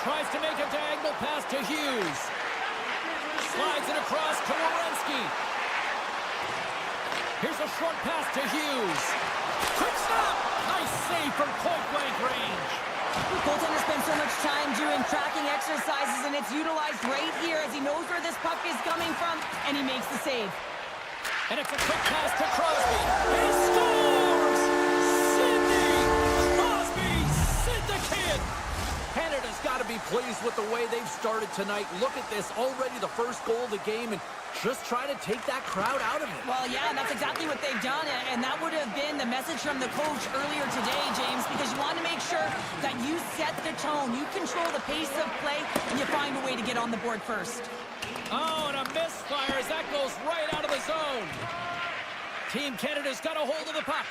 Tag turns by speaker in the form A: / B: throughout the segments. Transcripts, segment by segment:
A: Tries to make a diagonal pass to Hughes. Slides it across to Werenski. Here's a short pass to Hughes. Quick stop! Nice save from point-blank range.
B: Goaltender spends so much time doing tracking exercises, and it's utilized right here as he knows where this puck is coming from, and he makes the save.
A: And it's a quick pass to Crosby. He scores! Sidney Crosby! Sid the Kid! Canada's got to be pleased with the way they've started tonight. Look at this, already the first goal of the game, and just try to take that crowd out of it.
B: Well, yeah, that's exactly what they've done, and that would have been the message from the coach earlier today, James, because you want to make sure that you set the tone, you control the pace of play, and you find a way to get on the board first.
A: Oh, and a misfire as that goes right out of the zone. Team Canada's got a hold of the puck.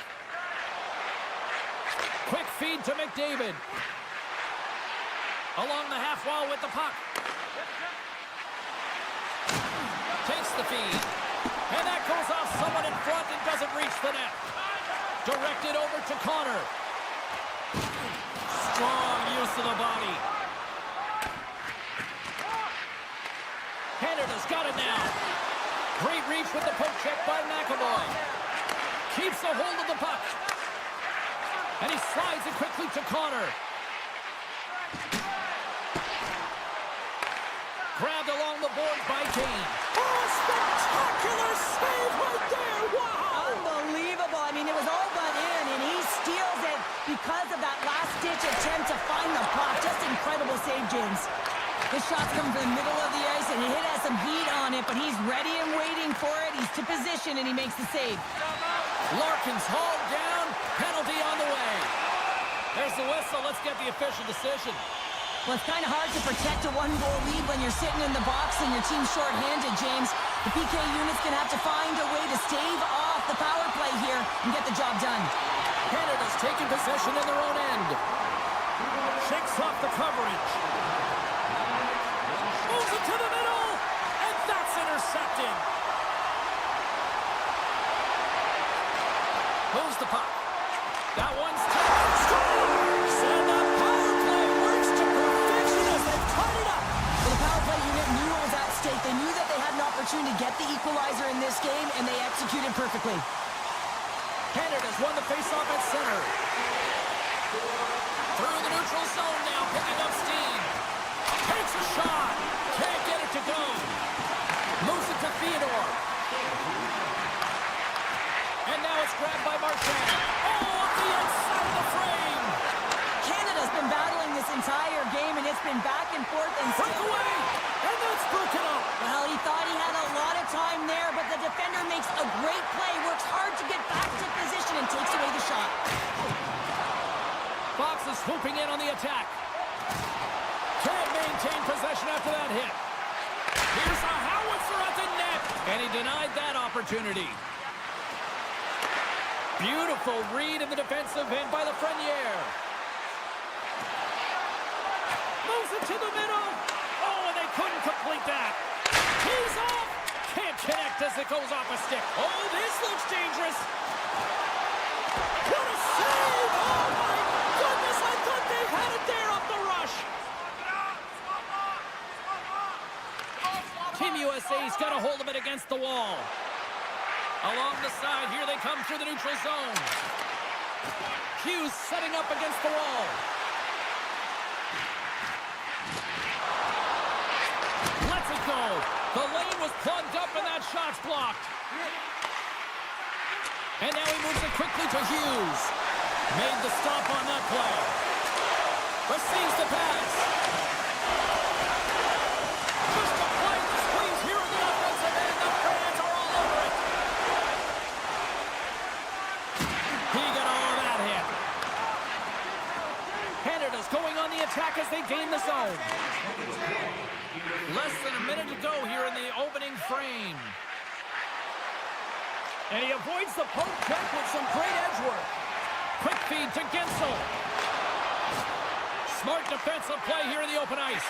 A: Quick feed to McDavid. Along the half wall with the puck. Takes the feed. And that goes off someone in front and doesn't reach the net. Directed over to Connor. Strong use of the body. Canada's got it now. Great reach with the poke check by McAvoy. Keeps a hold of the puck. And he slides it quickly to Connor. Grabbed along the board by Kane. Oh, spectacular save right there! Wow!
B: Unbelievable. I mean, it was all but in, and he steals it because of that last-ditch attempt to find the puck. Just incredible save, James. His shot's coming from the middle of the ice, and it has some heat on it, but he's ready and waiting for it. He's to position, and he makes the save.
A: Larkin's hauled down. Penalty on the way. There's the whistle. Let's get the official decision.
B: Well, it's kind of hard to protect a one-goal lead when you're sitting in the box and your team's short-handed, James. The PK unit's going to have to find a way to stave off the power play here and get the job done.
A: Canada's taking possession in their own end. Shakes off the coverage. Moves it to the middle, and that's intercepted. Moves the puck. That one's taken. Scores! And the power play works to perfection as they cut it up.
B: Well, the power play unit knew what was at stake. They knew that they had an opportunity to get the equalizer in this game, and they executed perfectly.
A: Canada's won the faceoff at center. Through the neutral zone now, picking up steam. Takes a shot. Can't get it to go. Moves it to Theodore. And now it's grabbed by Marchand. Oh, off the inside of the frame.
B: Canada's been battling this entire game, and it's been back and forth. And
A: breakaway. And that's broken up.
B: Well, he thought he had a lot of time there, but the defender makes a great play, works hard to get back to position, and takes away the shot.
A: Fox is swooping in on the attack. Can't maintain possession after that hit. Here's a howitzer at the net. And he denied that opportunity. Beautiful read in the defensive end by Lafreniere. Moves it to the middle. Oh, and they couldn't complete that. He's off. Can't connect as it goes off a stick. Oh, this looks dangerous. What a save! Oh, my goodness, I thought they had it there off the rush. Team USA's got a hold of it against the wall. Along the side, here they come through the neutral zone. Hughes setting up against the wall. Lets it go. The lane was plugged up and that shot's blocked. And now he moves it quickly to Hughes. Made the stop on that play. Receives the pass. Just applied the squeeze here in the offensive end. The fans are all over it. He got all of that hit. Canada's going on the attack as they gain the zone. Less than a minute to go here in the opening frame. And he avoids the poke check with some great edge work. Quick feed to Gensel. Smart defensive play here in the open ice.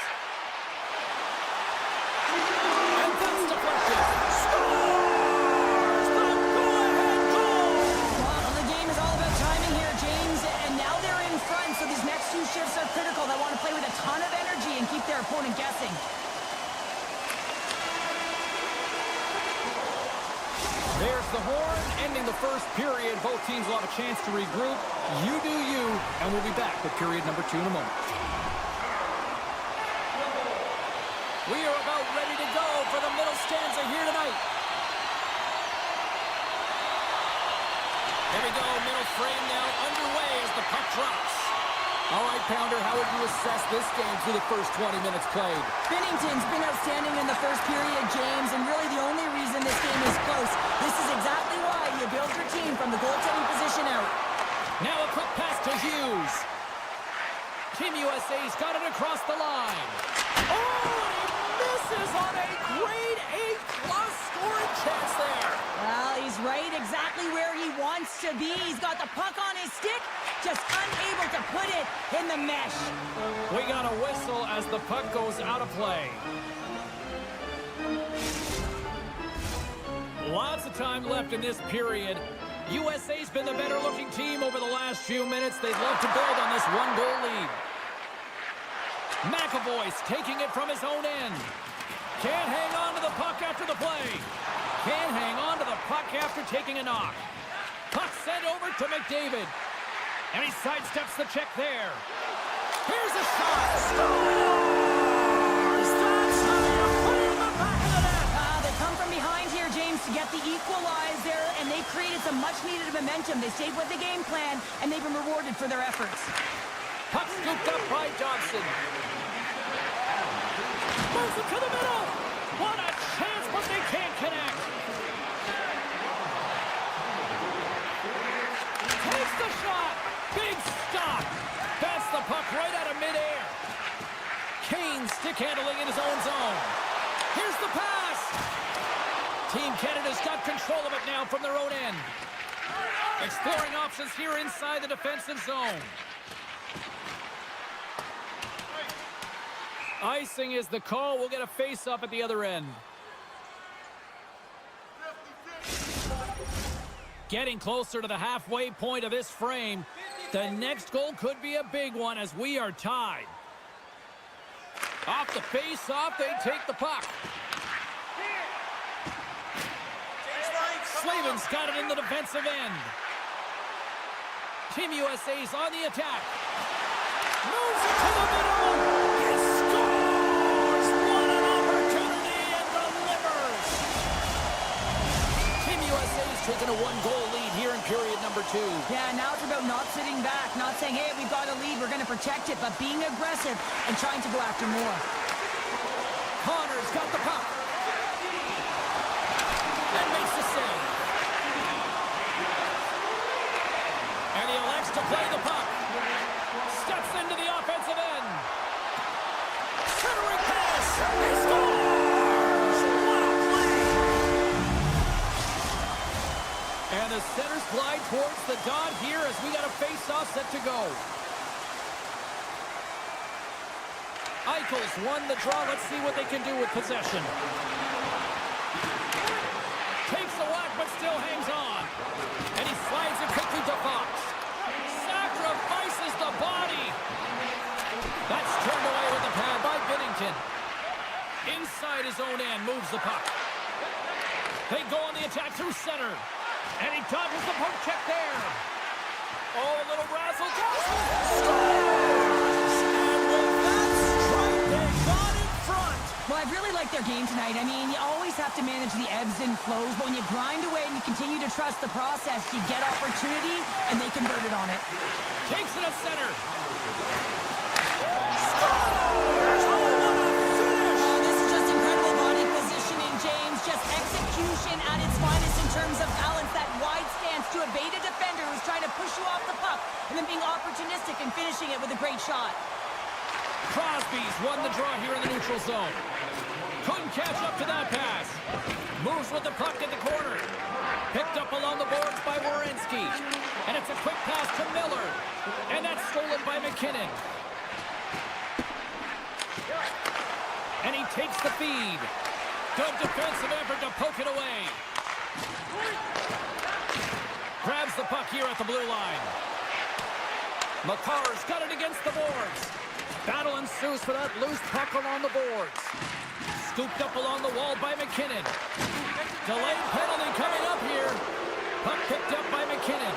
A: And that's deflected. Scores! The go-ahead goal!
B: Well, the game is all about timing here, James, and now they're in front, so these next two shifts are critical. They want to play with a ton of energy
A: in the first period. Both teams will have a chance to regroup. You do you, and we'll be back with period number 2 in a moment. We are about ready to go for the middle stanza here tonight. Here we go, middle frame now underway as the puck drops. All right, Pounder, how would you assess this game through the first 20 minutes played?
B: Binnington's been outstanding in the first period, James, and really the only reason this game is close. This is exactly why you build your team from the goaltending position out.
A: Now a quick pass to Hughes. Team USA's got it across the line. Oh, he misses on a grade A-plus scoring chance there.
B: Well, he's right exactly where he wants to be. He's got the puck on his stick, just unable to put it in the mesh.
A: We got a whistle as the puck goes out of play. Lots of time left in this period. USA's been the better-looking team over the last few minutes. They'd love to build on this one-goal lead. McAvoy's taking it from his own end. Can't hang on to the puck after the play. Can't hang on to the puck after taking a knock. Puck sent over to McDavid. And he sidesteps the check there. Here's a shot. Scores! That's how you put it in the back of the net.
B: They come from behind here, James, to get the equalizer, and they created some much-needed momentum. They stayed with the game plan, and they've been rewarded for their efforts.
A: Puck scooped up by Dobson. Moves it to the middle. What a chance, but they can't connect. Takes the shot. Big stop. Bats the puck right out of midair. Kane stick handling in his own zone. Here's the pass. Team Canada's got control of it now from their own end. Exploring options here inside the defensive zone. Icing is the call. We'll get a face-up at the other end. Getting closer to the halfway point of this frame. The next goal could be a big one as we are tied. Off the face-off, they take the puck. Slavin's got it in the defensive end. Team USA's on the attack. Moves it to the middle. He scores! What an opportunity and delivers! Team USA's taken a one-goal lead here in period number 2.
B: Yeah, now it's about not sitting back, not saying, hey, we've got a lead, we're going to protect it, but being aggressive and trying to go after more.
A: Connor's got the puck. And makes the save. And he elects to play the puck. Steps into the offensive end. Centering pass. He scores! What a play! And the centers glide towards the dot here as we got a face-off set to go. Eichel's won the draw. Let's see what they can do with possession. Takes the whack, but still hangs on. And he slides it quickly to Fox. Sacrifices the body. That's turned away with the pad by Binnington. Inside his own end, moves the puck. They go on the attack through center. And he dodges the poke check there. Oh, a little razzle-dazzle. Scores! And with that strike, they got in front.
B: Well, I really like their game tonight. I mean, you always have to manage the ebbs and flows, but when you grind away and you continue to trust the process, you get opportunity, and they converted on it.
A: Takes it to center. Scores! Oh, what a finish!
B: Oh, this is just incredible body positioning, James. Just execution at its finest in terms of balance. That wide stance to evade a defender who's trying to push you off the puck, and then being opportunistic and finishing it with a great shot.
A: Crosby's won the draw here in the neutral zone. Couldn't catch up to that pass. Moves with the puck in the corner. Picked up along the boards by Werenski. And it's a quick pass to Miller. And that's stolen by McKinnon. And he takes the feed. Good defensive effort to poke it away. Grabs the puck here at the blue line. Makar's got it against the boards. Battle ensues for that loose puck along the boards. Scooped up along the wall by McKinnon. Delayed penalty coming up here. Puck picked up by McKinnon.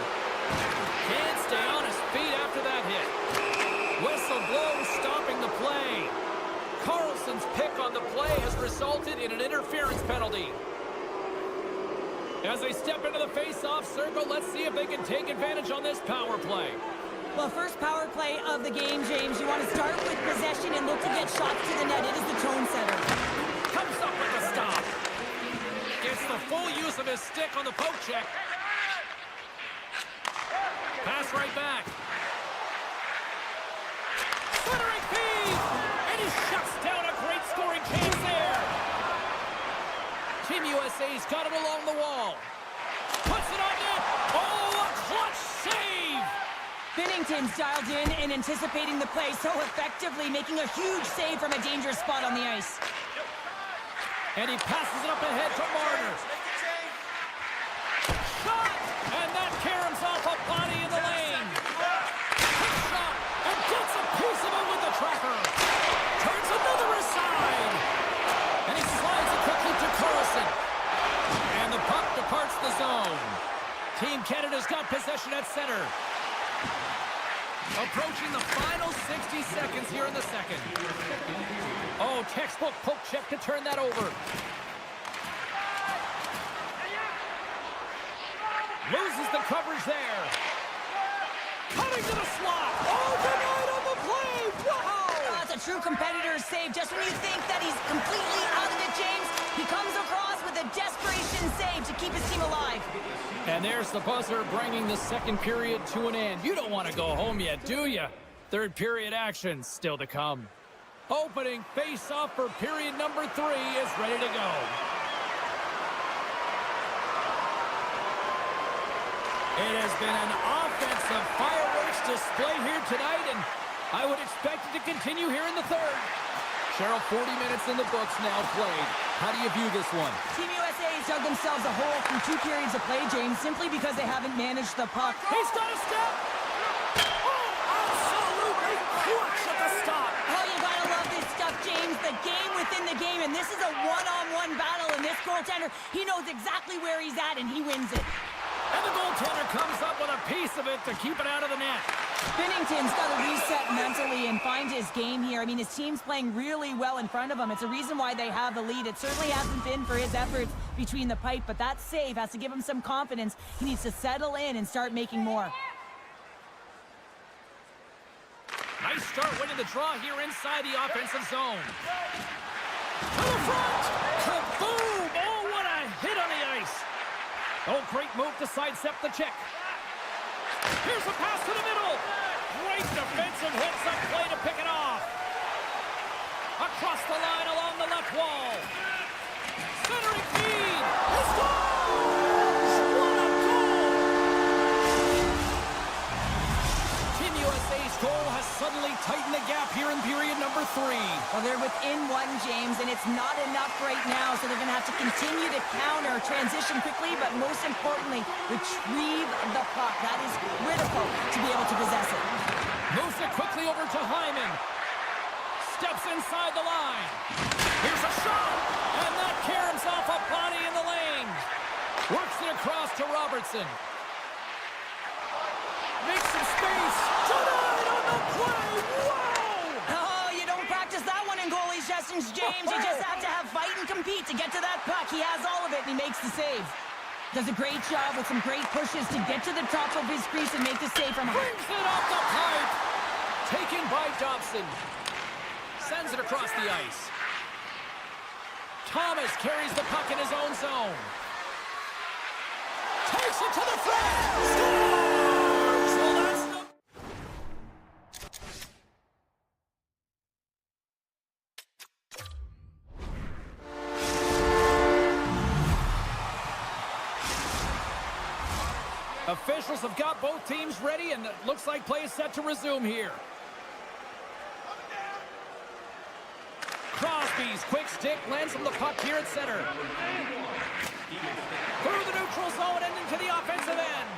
A: Can't stay on his feet after that hit. Whistle blows, stopping the play. Carlson's pick on the play has resulted in an interference penalty. As they step into the face-off circle, let's see if they can take advantage on this power play.
B: Well, first power play of the game, James. You want to start with possession and look to get shots to the net. It is the tone setter.
A: Comes up with a stop. Gets the full use of his stick on the poke check. Pass right back. Centering feed! And he shuts down a great scoring chance there. Team USA's got it along the wall. Puts it on net. Oh, a clutch save!
B: Binnington's dialed in and anticipating the play so effectively, making a huge save from a dangerous spot on the ice.
A: And he passes it up ahead to Marner. Shot! And that caroms off a body in the lane. Quick shot! And gets a piece of it with the tracker. Turns another aside. And he slides it quickly to Carlson. And the puck departs the zone. Team Canada's got possession at center. Approaching the final 60 seconds here in the second. Oh, textbook poke check to turn that over. Loses the coverage there. Cutting to the slot. Oh, denied on the play. Wow!
B: That's a true competitor's save. Just when you think that he's completely out of it, James, he comes across with a desperation save to keep his team alive.
A: And there's the buzzer bringing the second period to an end. You don't want to go home yet, do you? Third period action still to come. Opening face-off for period number 3 is ready to go. It has been an offensive fireworks display here tonight, and I would expect it to continue here in the third. Cheryl, 40 minutes in the books now played. How do you view this one?
B: Team USA has dug themselves a hole through 2 periods of play, James, simply because they haven't managed the puck.
A: He's got a step! Oh, absolutely clutch at the stop!
B: Oh, you gotta love this stuff, James. The game within the game, and this is a one-on-one battle, and this goaltender, he knows exactly where he's at, and he wins it.
A: And the goaltender comes up with a piece of it to keep it out of the net.
B: Binnington's got to reset mentally and find his game here. I mean, his team's playing really well in front of him. It's a reason why they have the lead. It certainly hasn't been for his efforts between the pipe, but that save has to give him some confidence. He needs to settle in and start making more.
A: Nice start winning the draw here inside the offensive zone. To the front! Kaboom! Oh, what a hit on the ice! Oh, great move to sidestep the check. Here's a pass to the middle. Great defensive hits up play to pick it off. Across the line along the left wall. Centering feed. He scores! What a goal! Team USA's goal has suddenly tightened the gap here in period number 3.
B: Well, they're within 1, James, and it's not enough right now, so they're going to have to continue to counter, transition quickly, but most importantly, retrieve the puck. That is critical to be able to possess it.
A: Moves it quickly over to Hyman. Steps inside the line. Here's a shot, and that caroms off a body in the lane. Works it across to Robertson. Makes some space. Denied on the play. Wow!
B: Oh, you don't practice that one in goalie sessions, James. You just have to have fight and compete to get to that puck. He has all of it, and he makes the save. Does a great job with some great pushes to get to the top of his crease and make the save from him.
A: Brings it off the pipe. Taken by Dobson. Sends it across the ice. Thomas carries the puck in his own zone. Takes it to the front. Scores! Well, that's the... Officials have got both teams ready, and it looks like play is set to resume here. Crosby's quick stick lands him the puck here at center. Through the neutral zone and into the offensive end.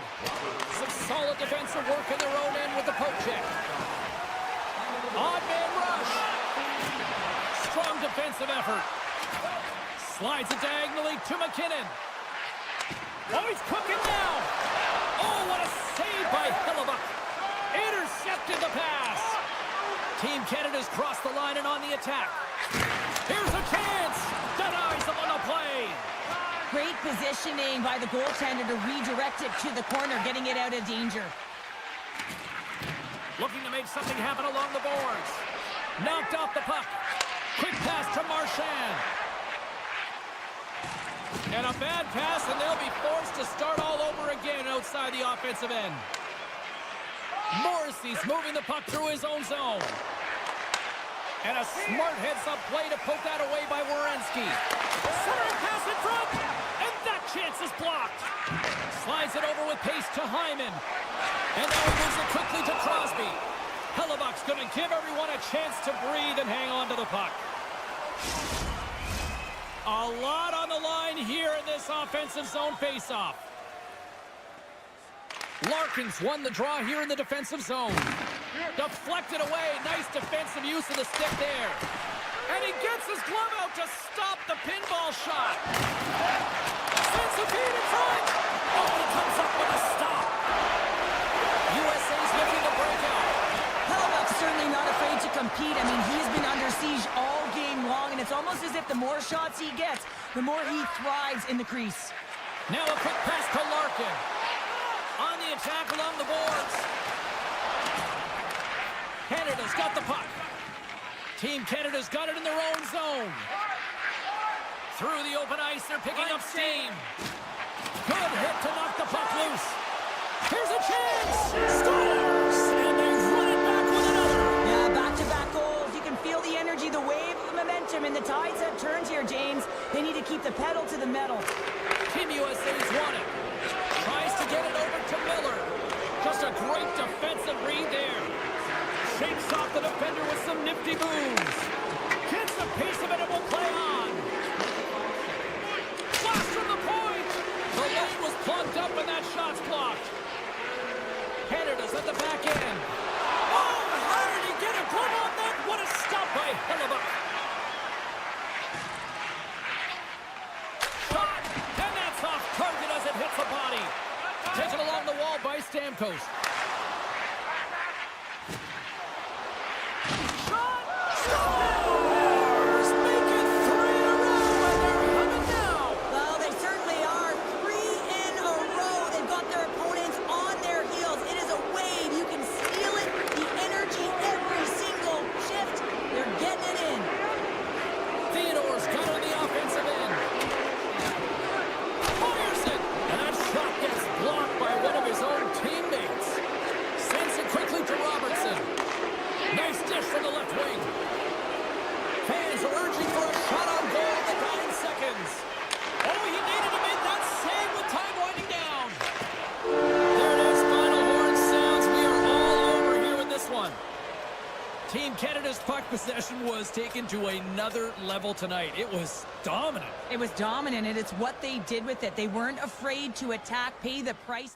A: Some solid defensive work in their own end with the poke check. Odd man rush. Strong defensive effort. Slides it diagonally to McKinnon. Oh, he's cooking now. Oh, what a save by Hellebuyck. Intercepted the pass. Team Canada's crossed the line and on the attack. Here's a chance. Denies them on the play.
B: Great positioning by the goaltender to redirect it to the corner, getting it out of danger.
A: Looking to make something happen along the boards. Knocked off the puck. Quick pass to Marchand. And a bad pass, and they'll be forced to start all over again outside the offensive end. Morrissey's moving the puck through his own zone. And a smart heads-up play to poke that away by Werenski. Centering pass in front, and that chance is blocked. Slides it over with pace to Hyman. And now he moves it quickly to Crosby. Hellebuyck's going to give everyone a chance to breathe and hang on to the puck. A lot on the line here in this offensive zone faceoff. Larkin's won the draw here in the defensive zone. Deflected away. Nice defensive use of the stick there. And he gets his glove out to stop the pinball shot. Sends a feed in front. Oh, he comes up with a stop. USA's looking to break out.
B: Hellebuyck's certainly not afraid to compete. I mean, he's been under siege all game long, and it's almost as if the more shots he gets, the more he thrives in the crease.
A: Now a quick pass to Larkin. On the attack along the boards. Canada's got the puck. Team Canada's got it in their own zone. Through the open ice, they're picking up steam. Good hit to knock the puck loose. Here's a chance. Scores! And they run it back with another.
B: Yeah, back-to-back goals. You can feel the energy, the wave of momentum, and the tides have turned here, James. They need to keep the pedal to the metal.
A: Team USA's won it. Tries to get it over to Miller. Just a great defensive read there. Shakes off the defender with some nifty moves. Gets a piece of it and will play on. Flash from the point. The lane was plugged up and that shot's blocked. Canada's at the back end. Oh, how did he get a glove on that? What a stop by Hellebuyck. Shot, and that's off target as it hits the body. Taken along the wall by Stamkos. Shot, scores! Make it 3 in a row, and they're coming now.
B: Well, they certainly are. 3 in a row. They've got their opponents on their heels. It is a wave. You can feel it. The energy every single shift. They're getting it in.
A: Theodore's got on the offensive end. Fires it, and that shot gets blocked by one of his own teammates. Sends it quickly to Robertson. Nice dish from the left wing. Fans are urging for a shot on goal in the 9 seconds. Oh, he needed to make that save with time winding down. There it is, final horn sounds. We are all over here with this one. Team Canada's puck possession was taken to another level tonight. It was dominant.
B: It was dominant, and it's what they did with it. They weren't afraid to attack, pay the price.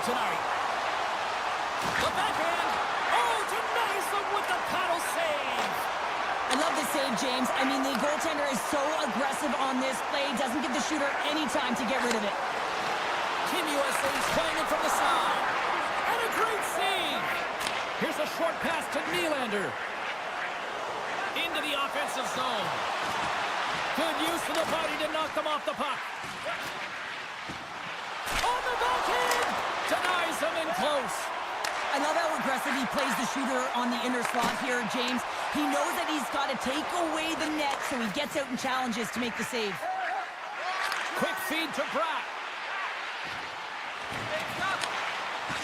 A: tonight. The backhand. Oh, denies them with the paddle save.
B: I love this save, James. I mean, the goaltender is so aggressive on this play. Doesn't give the shooter any time to get rid of it.
A: Team USA is playing it from the side. And a great save. Here's a short pass to Nylander. Into the offensive zone. Good use of the body to knock them off the puck. On the backhand. Denies them in close.
B: I love how aggressive he plays the shooter on the inner slot here, James. He knows that he's got to take away the net, so he gets out and challenges to make the save.
A: Quick feed to Bratt.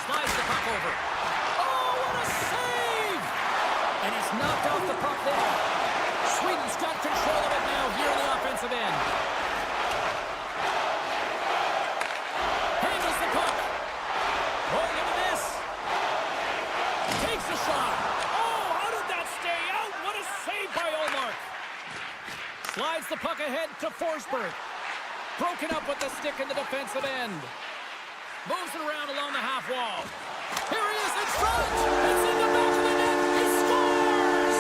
A: Slides the puck over. Oh, what a save! And he's knocked off the puck there. Sweden's got control of it now here in the offensive end. Handles the puck. Rolling into this. Takes a shot. Oh, how did that stay out? What a save by Ullmark. Slides the puck ahead to Forsberg. Broken up with the stick in the defensive end. Moves it around along the half wall. Here he is in front. It's in the back of the net. He scores!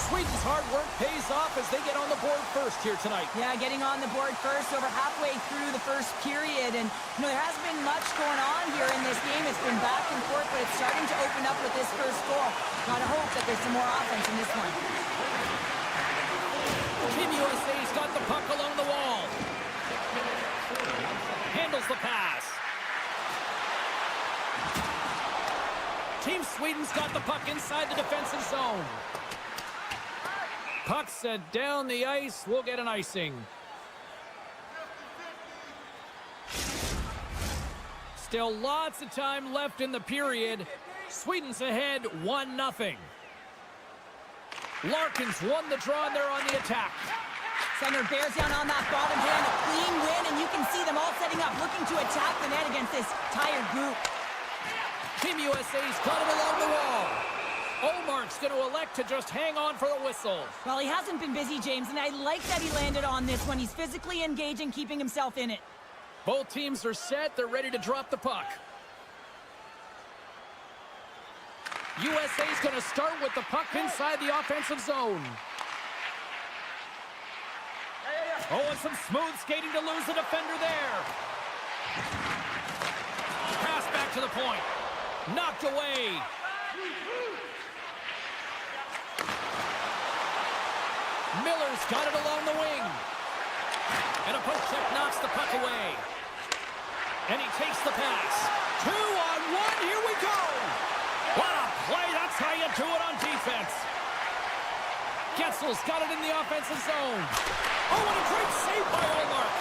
A: Sweden's hard work pays off as they get on the board first here tonight.
B: Yeah, getting on the board first over halfway through the first period. And, there hasn't been much going on here in this game. It's been back and forth, but it's starting to open up with this first goal. Gotta hope that there's some more offense in this one.
A: Team USA's got the puck along the wall. Handles the pass. Team Sweden's got the puck inside the defensive zone. Puck sent down the ice. We'll get an icing. Still lots of time left in the period. Sweden's ahead 1-0. Larkin's won the draw and they're on the attack.
B: Center bears down on that bottom hand. A clean win, and you can see them all setting up, looking to attack the net against this tired group.
A: Team USA's got it along the wall. Omark's going to elect to just hang on for the whistle.
B: Well, he hasn't been busy, James, and I like that he landed on this one. He's physically engaged and keeping himself in it.
A: Both teams are set. They're ready to drop the puck. USA's going to start with the puck inside the offensive zone. Oh, and some smooth skating to lose the defender there. Pass back to the point. Knocked away. Miller's got it along the wing. And a poke check knocks the puck away. And he takes the pass. 2-on-1, here we go. What a play, that's how you do it on defense. Getzel's got it in the offensive zone. Oh, what a great save by Omark.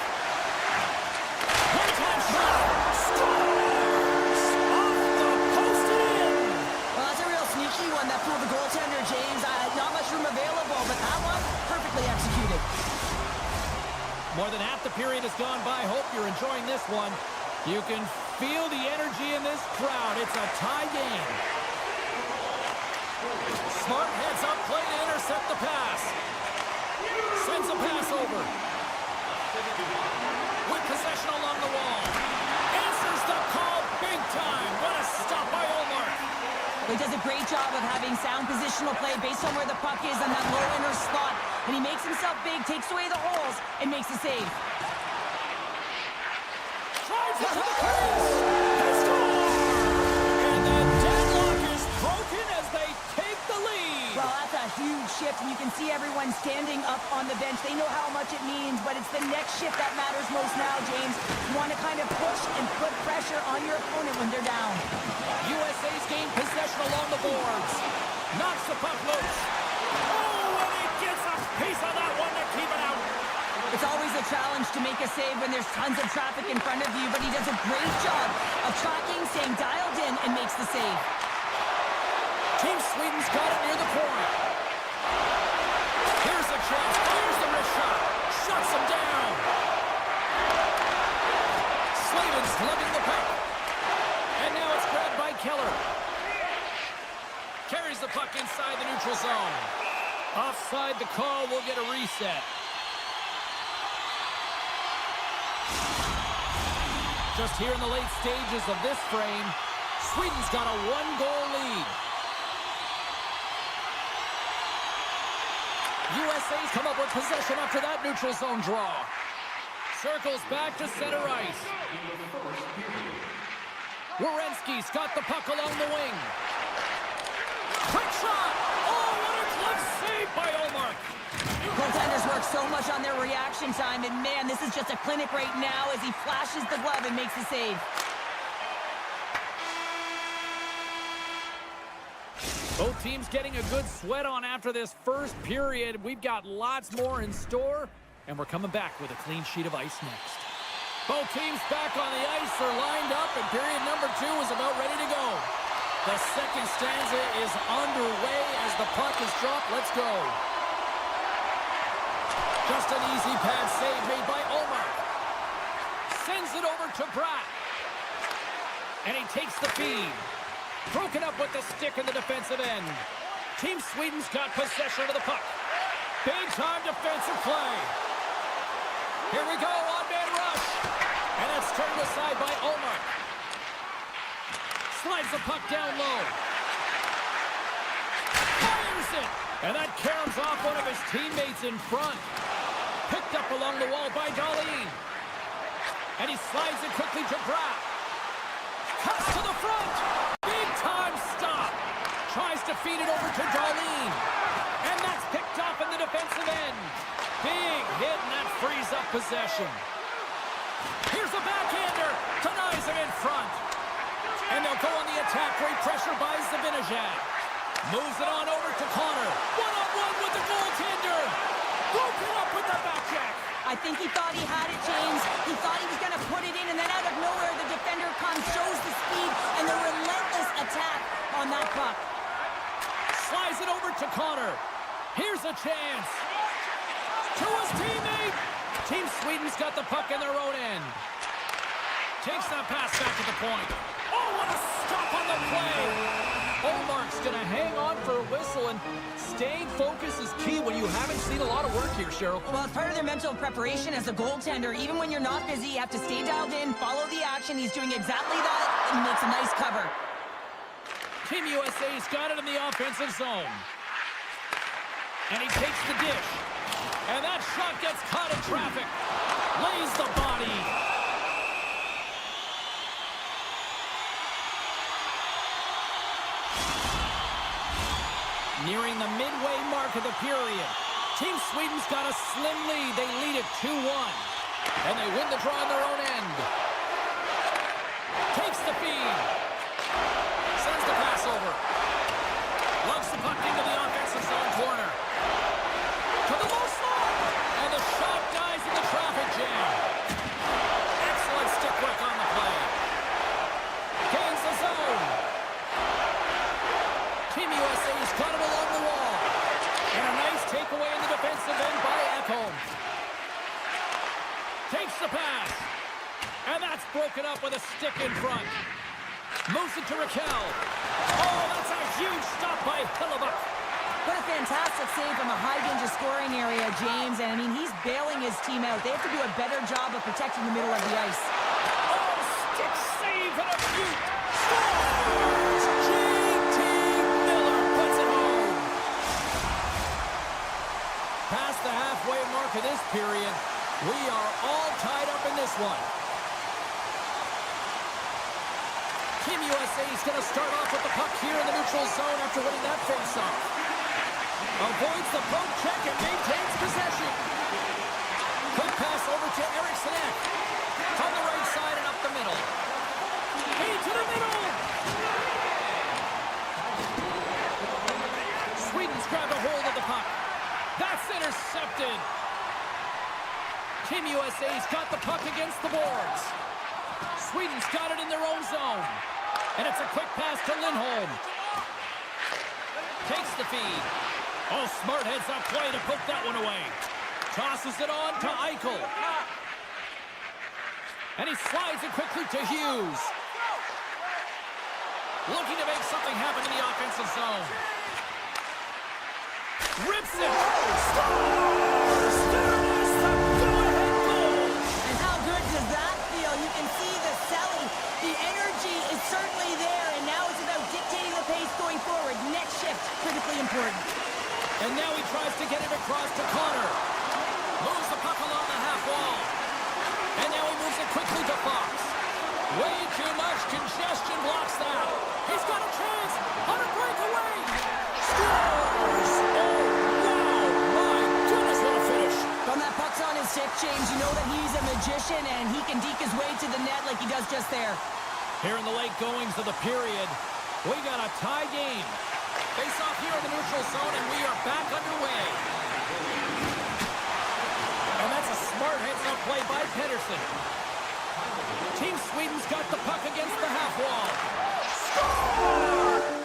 A: One-time shot. Scores! Off the post and in.
B: Well, that's a real sneaky one that fooled the goaltender, James. Not much room available, but that one, perfectly executed.
A: More than half the period has gone by. Hope you're enjoying this one. You can feel the energy in this crowd. It's a tie game. Smart heads up play to intercept the pass. Sends a pass over. With possession along the wall. Answers the call big time. What a stop by Omark.
B: He does a great job of having sound positional play based on where the puck is on that low inner slot. And he makes himself big, takes away the holes, and makes a save.
A: Drives it to the crease. They score! And the deadlock is broken as they take the lead.
B: Well, that's a huge shift, and you can see everyone standing up on the bench. They know how much it means, but it's the next shift that matters most now, James. You want to kind of push and put pressure on your opponent when they're down.
A: USA's gained possession along the boards. Knocks the puck loose. Oh, and he gets a piece of that one to keep it out.
B: It's always a challenge to make a save when there's tons of traffic in front of you, but he does a great job of tracking, staying dialed in, and makes the save.
A: Team Sweden's got it near the point. Here's a chance. Fires the wrist shot. Shuts him down. Slavin's lugging the puck. And now it's grabbed by Keller. Carries the puck inside the neutral zone. Offside the call. We'll get a reset. Just here in the late stages of this frame, Sweden's got a one-goal lead. USA's come up with possession after that neutral zone draw. Circles back to center ice. Werenski's got the puck along the wing. Quick shot! Oh, what a glove save by Omark!
B: Goaltenders work so much on their reaction time, and man, this is just a clinic right now as he flashes the glove and makes the save.
A: Both teams getting a good sweat on after this first period. We've got lots more in store, and we're coming back with a clean sheet of ice next. Both teams back on the ice are lined up, and period number 2 is about ready to go. The second stanza is underway as the puck is dropped. Let's go. Just an easy pad save made by Omark. Sends it over to Bratt. And he takes the feed. Broken up with the stick in the defensive end. Team Sweden's got possession of the puck. Big time defensive play. Here we go, on-man rush. And it's turned aside by Omark. Slides the puck down low. Fires it. And that caroms off one of his teammates in front. Picked up along the wall by Darlene. And he slides it quickly to Brock. Cuts to the front. Big time stop. Tries to feed it over to Darlene. And that's picked off in the defensive end. Big hit, and that frees up possession. Here's a backhander. Denies him in front. And they'll go on the attack where he pressure by Zabinajad. Moves it on over to Connor. One-on-one with the goaltender. Broken up with the back check.
B: I think he thought he had it, James. He thought he was going to put it in, and then out of nowhere, the defender comes, shows the speed, and the relentless attack on that puck.
A: Slides it over to Connor. Here's a chance. To his teammate. Team Sweden's got the puck in their own end. Takes that pass back to the point. Oh, what a stop on the play. Olmark's going to hang on for a whistle, and staying focused is key when you haven't seen a lot of work here, Cheryl.
B: Well, it's part of their mental preparation as a goaltender. Even when you're not busy, you have to stay dialed in, follow the action. He's doing exactly that, and makes a nice cover.
A: Team USA's got it in the offensive zone. And he takes the dish. And that shot gets caught in traffic. Lays the body. Nearing the midway mark of the period. Team Sweden's got a slim lead. They lead it 2-1. And they win the draw on their own end. Takes the feed. Sends the pass over. Loves the puck into the offensive zone corner. To the low slot. And the shot dies in the traffic jam. Excellent stick work on the play. Gains the zone. Team USA's got it along the wall. And a nice takeaway in the defensive end by Ekholm. Takes the pass. And that's broken up with a stick in front. Moves it to Raquel. Oh, that's a huge stop by Hellebuyck.
B: What a fantastic save from a high-danger scoring area, James. And, I mean, he's bailing his team out. They have to do a better job of protecting the middle of the ice.
A: Oh, stick save and a few. Scores! J.T. Miller puts it home. Past the halfway mark of this period, we are all tied up in this one. Team USA is going to start off with the puck here in the neutral zone after winning that face-off. Avoids the poke check and maintains possession. Quick pass over to Eriksson Ek. On the right side and up the middle. Into the middle. Sweden's grabbed a hold of the puck. That's intercepted. Team USA's got the puck against the boards. Sweden's got it in their own zone. And it's a quick pass to Lindholm. Takes the feed. Oh, smart heads-up play to poke that one away. Tosses it on to Eichel. And he slides it quickly to Hughes. Looking to make something happen in the offensive zone. Rips it. Scores! There it is, the go-ahead goal.
B: And how good does that feel? You can see the selling. The energy is certainly there, and now it's about dictating the pace going forward. Next shift, critically important.
A: And now he tries to get it across to Connor. Moves the puck along the half wall. And now he moves it quickly to Fox. Way too much congestion blocks that. He's got a chance on a breakaway. Scores! Oh, wow! My goodness, what a finish.
B: From that puck's on his stick, James, you know that he's a magician, and he can deke his way to the net like he does just there.
A: Here in the late goings of the period, we got a tie game. Face off here in the neutral zone, and we are back underway. And that's a smart heads-up play by Pettersson. Team Sweden's got the puck against the half wall. Score!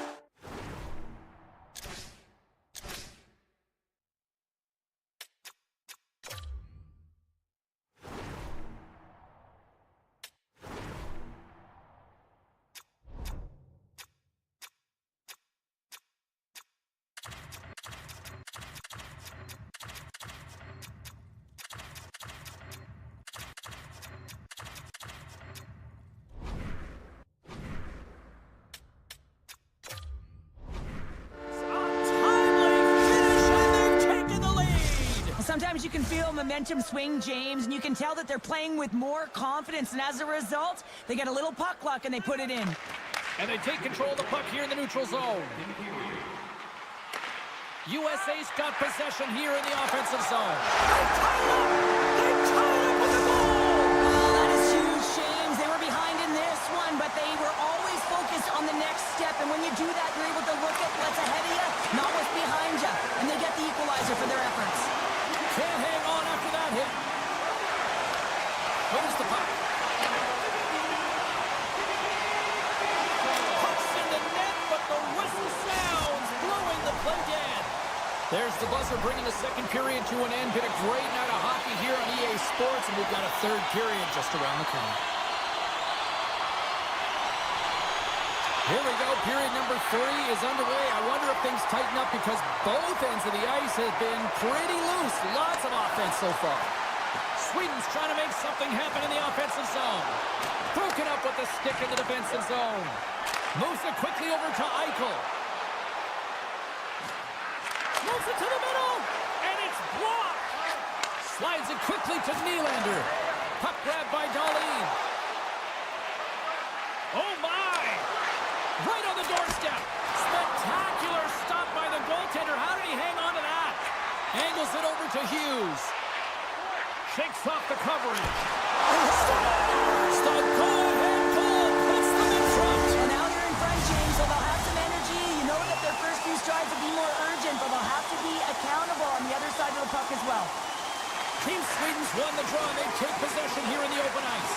B: can feel momentum swing, James, and you can tell that they're playing with more confidence, and as a result, they get a little puck luck and they put it in.
A: And they take control of the puck here in the neutral zone. USA's got possession here in the offensive zone. They tie it up! They tie it up with the goal!
B: Oh, that is huge, James. They were behind in this one, but they were always focused on the next step. And when you do that, you're able to look at what's ahead of you, not what's behind you. And they get the equalizer for their efforts.
A: Can't hang on after that hit. Where's the puck? Puck's in the net, but the whistle sounds, blowing the play dead. There's the buzzer bringing the second period to an end. Been a great night of hockey here on EA Sports, and we've got a third period just around the corner. Here we go. Period number 3 is underway. I wonder if things tighten up because both ends of the ice have been pretty loose. Lots of offense so far. Sweden's trying to make something happen in the offensive zone. Broken up with the stick in the defensive zone. Moves it quickly over to Eichel. Moves it to the middle, and it's blocked. Slides it quickly to Nylander. Puck grabbed by Dahlin. Oh, my! Right on the doorstep. Spectacular stop by the goaltender. How did he hang on to that? Angles it over to Hughes. Shakes off the coverage. The go-ahead goal puts them in front.
B: Well, now they're in front, James, so they'll have some energy. You know that their first few strides will be more urgent, but they'll have to be accountable on the other side of the puck as well.
A: Team Sweden's won the draw. They take possession here in the open ice.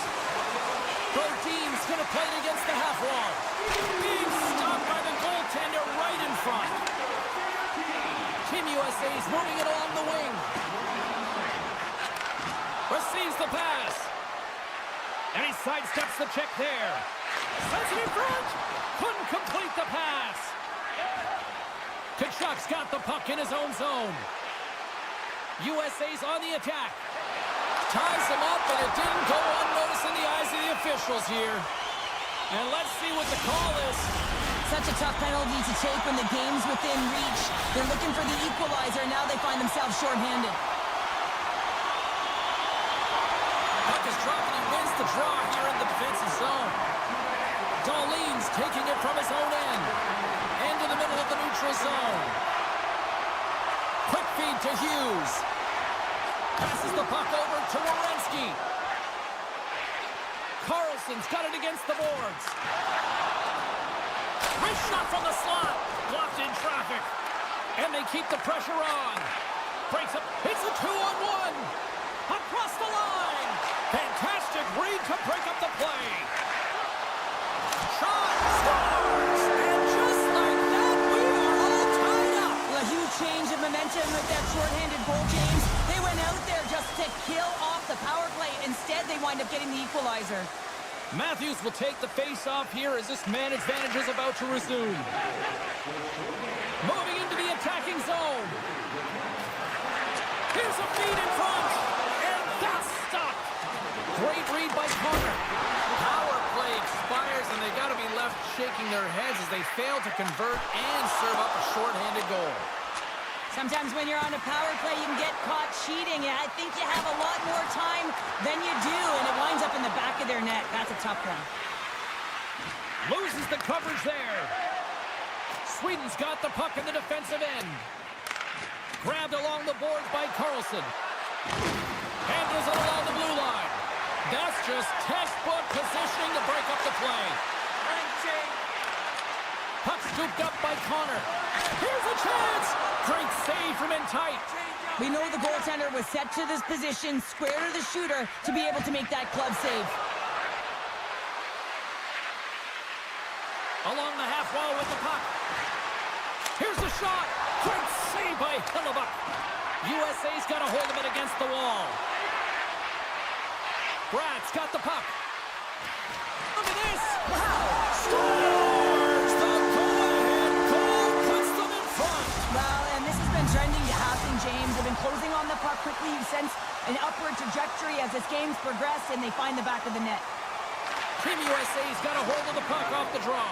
A: Both teams going to play it against the half wall. Big stop by the goaltender right in front. Team USA's moving it along the wing. Receives the pass. And he sidesteps the check there. Sends it in front. Couldn't complete the pass. Kachuk's got the puck in his own zone. USA's on the attack. Ties him up, but it didn't go unnoticed in the eyes of the officials here. And let's see what the call is.
B: Such a tough penalty to take when the game's within reach. They're looking for the equalizer, now they find themselves shorthanded.
A: Puck is dropped, and he wins the draw here in the defensive zone. Dahlin's taking it from his own end. Into the middle of the neutral zone. Quick feed to Hughes. Passes the puck over to Werenski. Carlson's got it against the boards. Wrist shot from the slot. Blocked in traffic. And they keep the pressure on. Breaks up. It's a 2-on-1. Across the line. Fantastic read to break up the play. Shot. Scores. And just like that, we are all tied up.
B: Well, a huge change of momentum with that shorthanded goal, James. They went out there just to kill off the power play. Instead, they wind up getting the equalizer.
A: Matthews will take the face-off here as this man advantage is about to resume. Moving into the attacking zone. Here's a feed in front. And that's stopped. Great read by Connor. Power play expires, and they got to be left shaking their heads as they fail to convert and serve up a shorthanded goal.
B: Sometimes when you're on a power play, you can get caught cheating. I think you have a lot more time than you do, and it winds up in the back of their net. That's a tough one.
A: Loses the coverage there. Sweden's got the puck in the defensive end. Grabbed along the boards by Carlson. Handles it along the blue line. That's just textbook positioning to break up the play. Puck scooped up by Connor. Here's a chance. Great save from in tight.
B: We know the goaltender was set to this position, square to the shooter, to be able to make that club save.
A: Along the half wall with the puck. Here's the shot. Great save by Hillebuck. USA's got a hold of it against the wall. Brad's got the puck. Look at this. Wow. Scores! The go-ahead goal puts them in front.
B: Well, and this has been trending to happen, James. They've been closing on the puck quickly. You sense an upward trajectory as this game's progressed, and they find the back of the net.
A: Team USA's got a hold of the puck off the draw.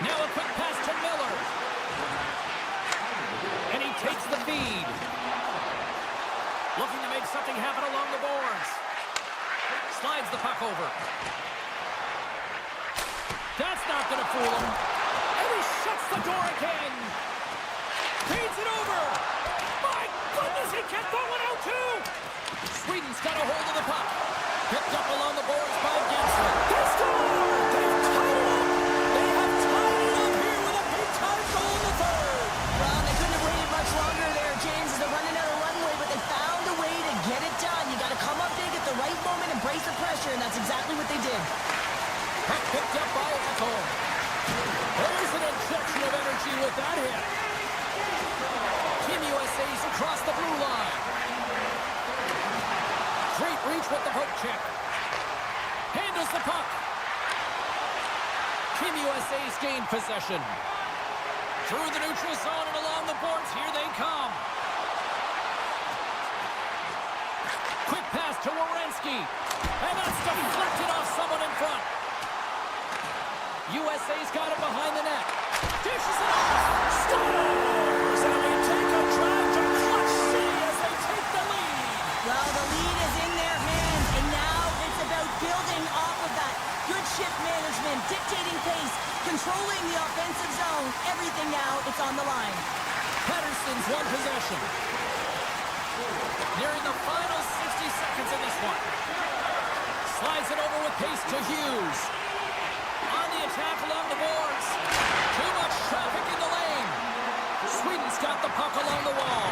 A: Now a quick pass to Miller. And he takes the feed. Looking to make something happen along the boards. Slides the puck over. That's not going to fool him. And he shuts the door again. Feeds it over. My goodness, he kept that one out too. Sweden's got a hold of the puck. Picked up along the boards by Gensler. They score! They've tied it up. They have tied it up here with a big-time goal in the third.
B: Well, they couldn't have waited much longer there, James, as they're running out of runway, but they found a way to get it done. You got to come up big at the right moment and brace the pressure, and that's exactly what they did.
A: Puck picked up by Ekholm. There's an injection of energy with that hit. Team USA's across the blue line. Great reach with the poke check. Handles the puck. Team USA's gained possession. Through the neutral zone and along the boards, here they come. Quick pass to Werenski. And that's deflected off someone in front. USA's got it behind the net. Dishes it off. Scores! And they take a drive to Clutch City as they take the lead.
B: Well, the lead is in their hands, and now it's about building off of that. Good shift management, dictating pace, controlling the offensive zone. Everything now, it's on the line.
A: Patterson's won possession. Nearing the final 60 seconds in this one. Slides it over with pace to Hughes. On the attack along the boards. Too much traffic in the lane. Sweden's got the puck along the wall.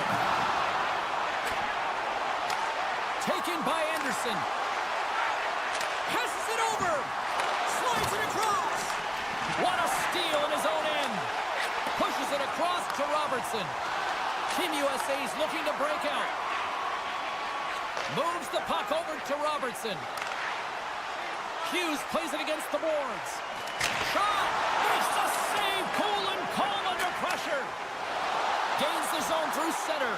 A: Taken by Anderson. Passes it over. Slides it across. What a steal in his own end. Pushes it across to Robertson. Team USA's looking to break out. Moves the puck over to Robertson. Hughes plays it against the boards. Shot! Makes the save! Cool and calm under pressure. Gains the zone through center.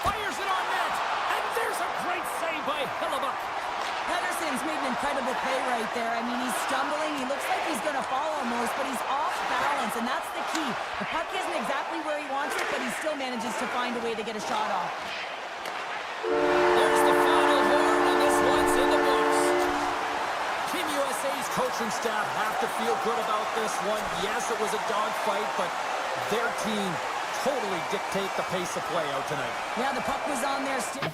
A: Fires it on net. And there's a great save by Hellebuck.
B: Patterson's made an incredible play right there. I mean, he's stumbling. He looks like he's going to fall almost, but he's off balance, and that's the key. The puck isn't exactly where he wants it, but he still manages to find a way to get a shot off.
A: There's the final horn, and this one's in the books. Team USA's coaching staff have to feel good about this one. Yes, it was a dogfight, but their team totally dictate the pace of play out tonight.
B: Yeah, the puck was on there still.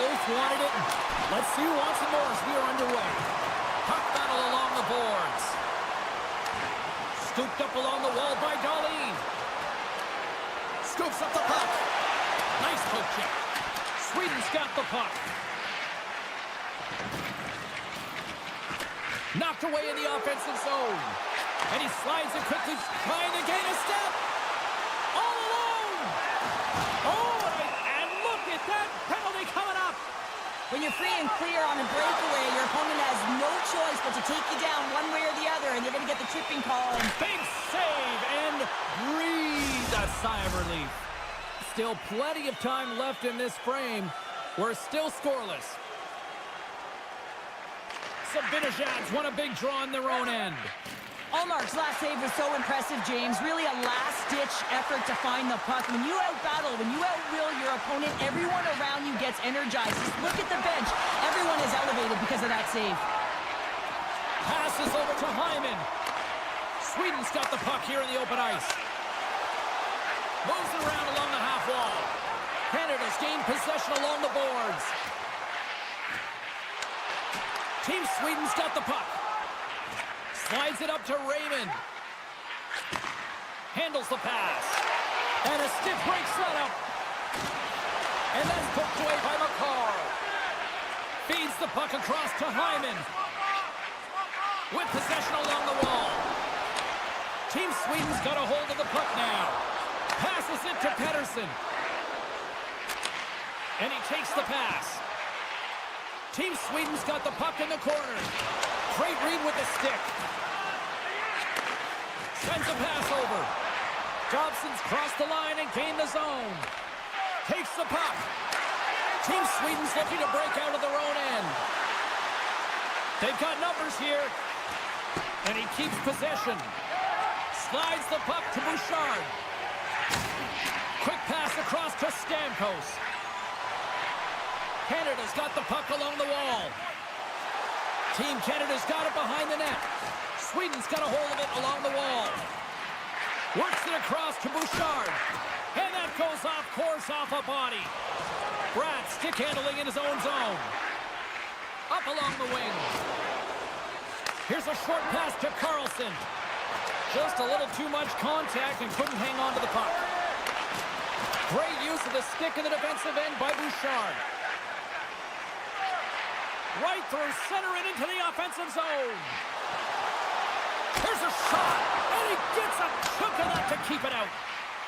A: Both wanted it. Let's see who wants it more as we are underway. Puck battle along the boards. Scooped up along the wall by Darlene. Scoops up the puck. Nice poke check. Sweden's got the puck. Knocked away in the offensive zone. And he slides it quickly, trying to gain a step. All alone. Oh, and look at that penalty coming up.
B: When you're free and clear on a breakaway, your opponent has no choice but to take you down one way or the other, and you're going to get the tripping call. And
A: big save, and breathe a sigh of relief. Still plenty of time left in this frame. We're still scoreless. Zibanejad's won a big draw in their own end.
B: Allmark's last save was so impressive, James. Really a last-ditch effort to find the puck. When you out-battle, when you out-will your opponent, everyone around you gets energized. Just look at the bench. Everyone is elevated because of that save.
A: Passes over to Hyman. Sweden's got the puck here in the open ice. Moves it around along the half wall. Canada's gained possession along the boards. Team Sweden's got the puck. Slides it up to Raymond. Handles the pass. And a stiff break setup. And that's poked away by McCarr. Feeds the puck across to Hyman. With possession along the wall. Team Sweden's got a hold of the puck now. Passes it to Pettersson. And he takes the pass. Team Sweden's got the puck in the corner. Great read with the stick. Sends a pass over. Dobson's crossed the line and gained the zone. Takes the puck. Team Sweden's looking to break out of their own end. They've got numbers here. And he keeps possession. Slides the puck to Bouchard. Quick pass across to Stamkos. Canada's got the puck along the wall. Team Canada's got it behind the net. Sweden's got a hold of it along the wall. Works it across to Bouchard. And that goes off course off a body. Brad stick handling in his own zone. Up along the wing. Here's a short pass to Carlson. Just a little too much contact and couldn't hang on to the puck. Great use of the stick in the defensive end by Bouchard. Right through center and into the offensive zone. Here's a shot, and he gets a chunk of that to keep it out.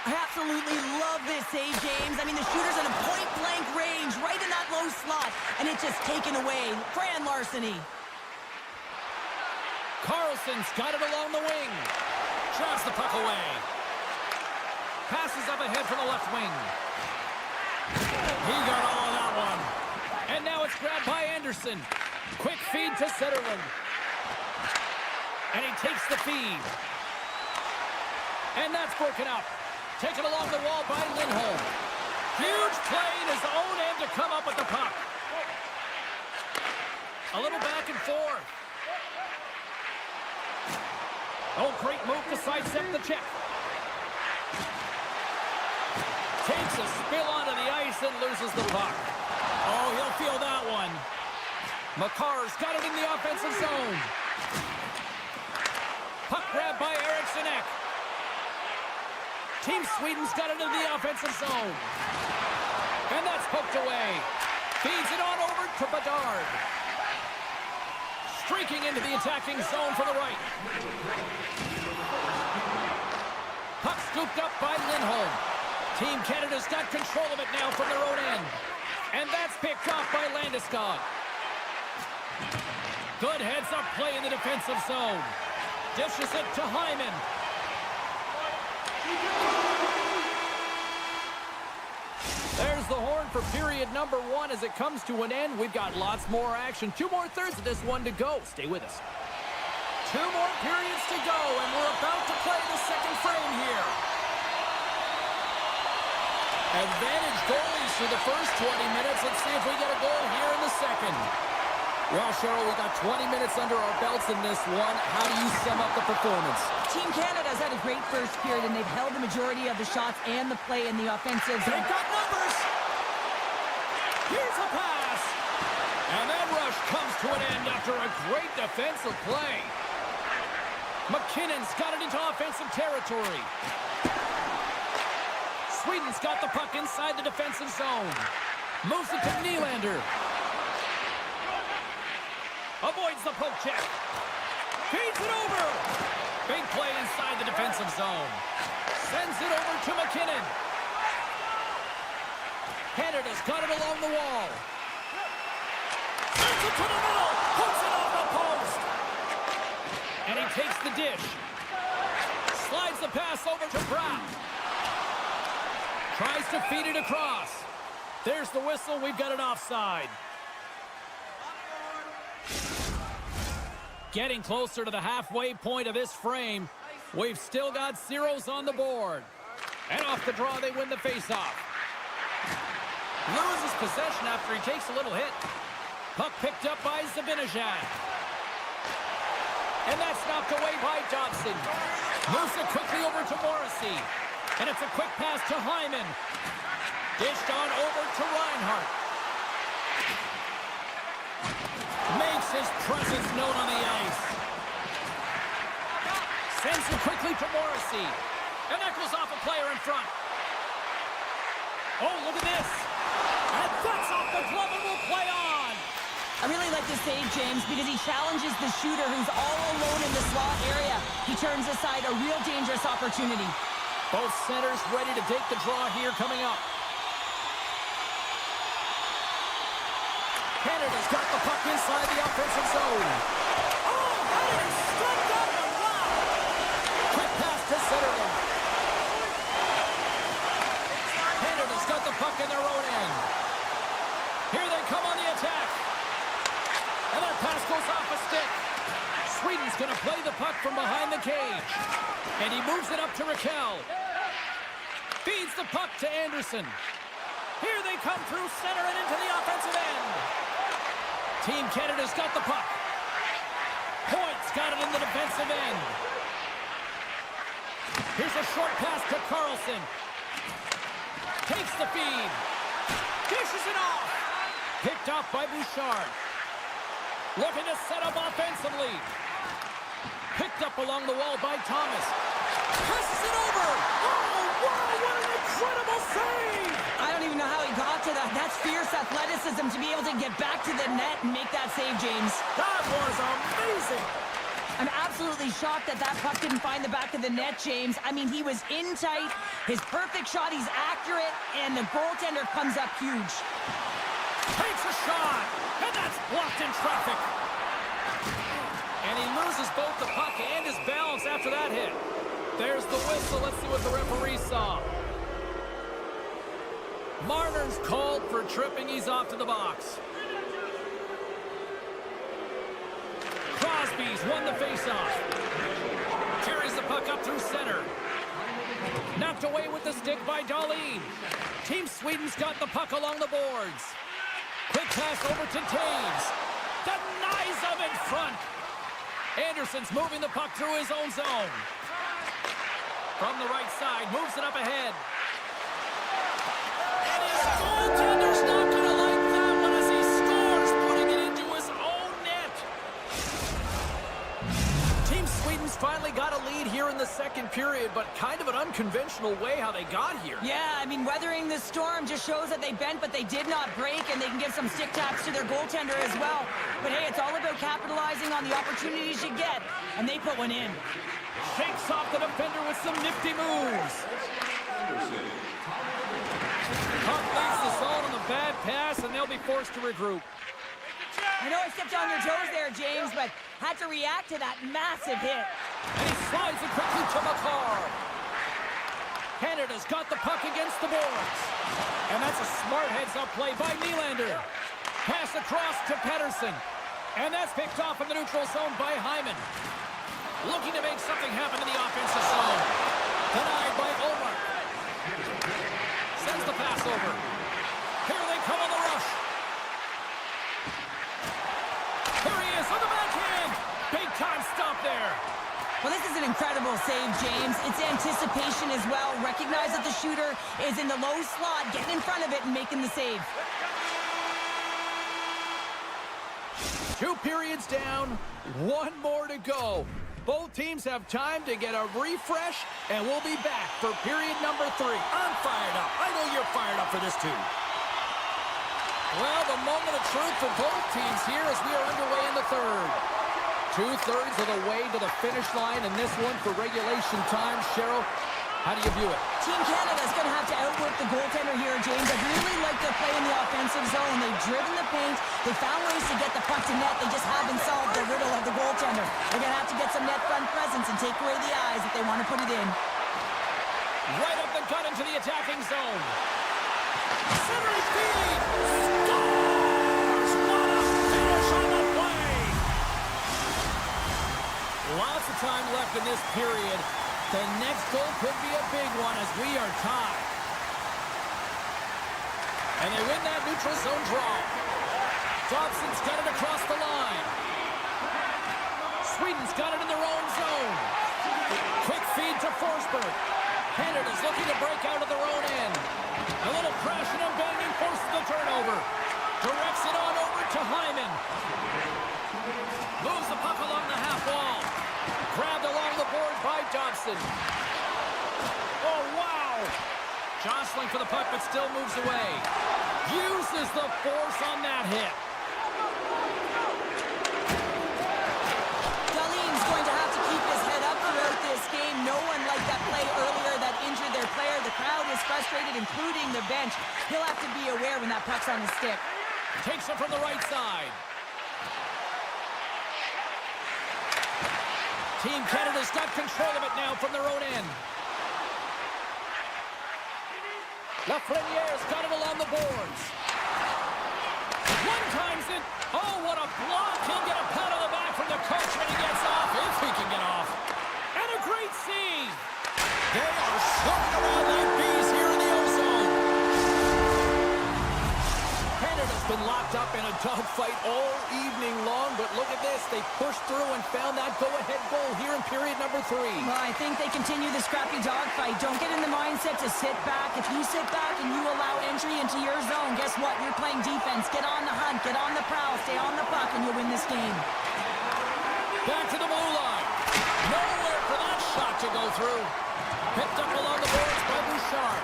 B: I absolutely love this save, James. I mean, the shooter's in a point-blank range, right in that low slot, and it's just taken away. Grand larceny.
A: Carlson's got it along the wing. Drives the puck away. Passes up ahead from the left wing. He got all of that one. And now it's grabbed by Anderson. Quick feed to Zetterlund. And he takes the feed. And that's broken up. Taken along the wall by Lindholm. Huge play in his own end to come up with the puck. A little back and forth. Oh, great move to sidestep the check. Takes a spill onto the ice and loses the puck. Oh, he'll feel that one. McCarr's got it in the offensive zone. Puck grab by Eriksson Ek. Team Sweden's got it in the offensive zone. And that's poked away. Feeds it on over to Bedard. Streaking into the attacking zone for the right. Puck scooped up by Lindholm. Team Canada's got control of it now from their own end. And that's picked off by Landeskog. Good heads-up play in the defensive zone. Dishes it to Hyman. There's the horn for period number 1 as it comes to an end. We've got lots more action. 2 more thirds of this one to go. Stay with us. 2 more periods to go, and we're about to play the second frame here. Advantage goalies for the first 20 minutes. Let's see if we get a goal here in the second. Well, Cheryl, we got 20 minutes under our belts in this one. How do you sum up the performance?
B: Team Canada's had a great first period, and they've held the majority of the shots and the play in the offensive zone.
A: They've got numbers. Here's a pass. great defensive play. McKinnon's got it into offensive territory. Sweden's got the puck inside the defensive zone. Moves it to Nylander. Avoids the poke check. Feeds it over. Big play inside the defensive zone. Sends it over to McKinnon. Canada's got it along the wall. Sends it to the middle. Puts it off the post. And he takes the dish. Slides the pass over to Brown. Tries to feed it across. There's the whistle. We've got an offside. Getting closer to the halfway point of this frame. We've still got zeros on the board. And off the draw, they win the faceoff. Loses possession after he takes a little hit. Puck picked up by Zibanejad. And that's knocked away by Dobson. Moves it quickly over to Morrissey. And it's a quick pass to Hyman. Dished on over to Reinhart. Makes his presence known on the ice. Sends it quickly to Morrissey. And that goes off a player in front. Oh, look at this. And that's off the glove and will play on.
B: I really like this save, James, because he challenges the shooter who's all alone in the slot area. He turns aside a real dangerous opportunity.
A: Both centers ready to take the draw here coming up. Canada's got the puck inside the offensive zone. Oh, that is struck down the block. Quick pass to centerman. Canada's got the puck in their own end. Here they come on the attack. And that pass goes off a stick. Sweden's going to play the puck from behind the cage. And he moves it up to Raquel. Feeds the puck to Anderson. Here they come through center and into the offensive end. Team Canada's got the puck. Point's got it in the defensive end. Here's a short pass to Carlson. Takes the feed. Dishes it off. Picked off by Bouchard. Looking to set up offensively. Picked up along the wall by Thomas. Presses it over. Oh, wow, what an incredible save.
B: I don't even know how he got to that. That's fierce athleticism to be able to get back to the net and make that save, James.
A: That was amazing.
B: I'm absolutely shocked that that puck didn't find the back of the net, James. I mean, he was in tight. His perfect shot, he's accurate, and the goaltender comes up huge.
A: Takes a shot, and that's blocked in traffic. And he loses both the puck and his balance after that hit. There's the whistle. Let's see what the referee saw. Marner's called for tripping. He's off to the box. Crosby's won the faceoff. Carries the puck up through center. Knocked away with the stick by Dahlin. Team Sweden's got the puck along the boards. Quick pass over to Taves. Denies him in front. Anderson's moving the puck through his own zone. From the right side, moves it up ahead. And his goaltender's not going to like that one as he scores, putting it into his own net. Team Sweden's finally got a lead here in the second period, but kind of an unconventional way how they got here.
B: Yeah, I mean, weathering the storm just shows that they bent, but they did not break, and they can give some stick taps to their goaltender as well. But hey, it's all about capitalizing on the opportunities you get, and they put one in.
A: Shakes off the defender with some nifty moves. Puck leaves the zone on the bad pass, and they'll be forced to regroup.
B: I know I stepped on your toes there, James, but had to react to that massive hit.
A: And he slides it quickly to McCarr. Canada's got the puck against the boards. And that's a smart heads-up play by Nylander. Pass across to Pettersson. And that's picked off in the neutral zone by Hyman. Looking to make something happen in the offensive zone. Denied by Omar. Sends the pass over. Here they come on the rush. Here he is on the backhand. Big time stop there.
B: Well, this is an incredible save, James. It's anticipation as well. Recognize that the shooter is in the low slot, getting in front of it and making the save.
A: 2 periods down, 1 more to go. Both teams have time to get a refresh, and we'll be back for period number 3. I'm fired up. I know you're fired up for this too. Well, the moment of truth for both teams here as we are underway in the third. 2/3 of the way to the finish line in this one for regulation time. Cheryl, how do you view it?
B: Team Canada's going to have to outwork the goaltender here, James. I really like their play in the offensive zone. They've driven the paint. They found ways to get the puck to net. They just haven't solved the riddle of the goaltender. They're going to have to get some net front presence and take away the eyes if they want to put it in.
A: Right up the gut into the attacking zone. Centering feed. Scores! What a finish on the play! Lots of time left in this period. The next goal could be a big one as we are tied. And they win that neutral zone draw. Dobson's got it across the line. Sweden's got it in their own zone. Quick feed to Forsberg. Canada's looking to break out of their own end. A little crashing and banging forces the turnover. Directs it on over to Hyman. Moves the puck along the half wall. Grabbed along the board by Dobson. Oh, wow! Jostling for the puck, but still moves away. Uses the force on that hit.
B: Darlene's going to have to keep his head up throughout this game. No one liked that play earlier that injured their player. The crowd is frustrated, including the bench. He'll have to be aware when that puck's on his stick.
A: Takes it from the right side. Team Canada's got control of it now from their own end. Lafreniere's got it along the boards. One times it. Oh, what a block. He'll get a pat on the back from the coach when he gets off, if he can get off. And a great save. They are swimming around like bees here in the ozone. Canada's been locked up in a dogfight all evening long, but look at this. They pushed through and found that go-ahead goal here in period number 3.
B: Well, I think they continue the scrappy dogfight. Don't get in the mindset to sit back. If you sit back and you allow entry into your zone, guess what? You're playing defense. Get on the hunt. Get on the prowl. Stay on the puck, and you'll win this game.
A: Back to the blue line. Nowhere for that shot to go through. Picked up along the boards by Bouchard.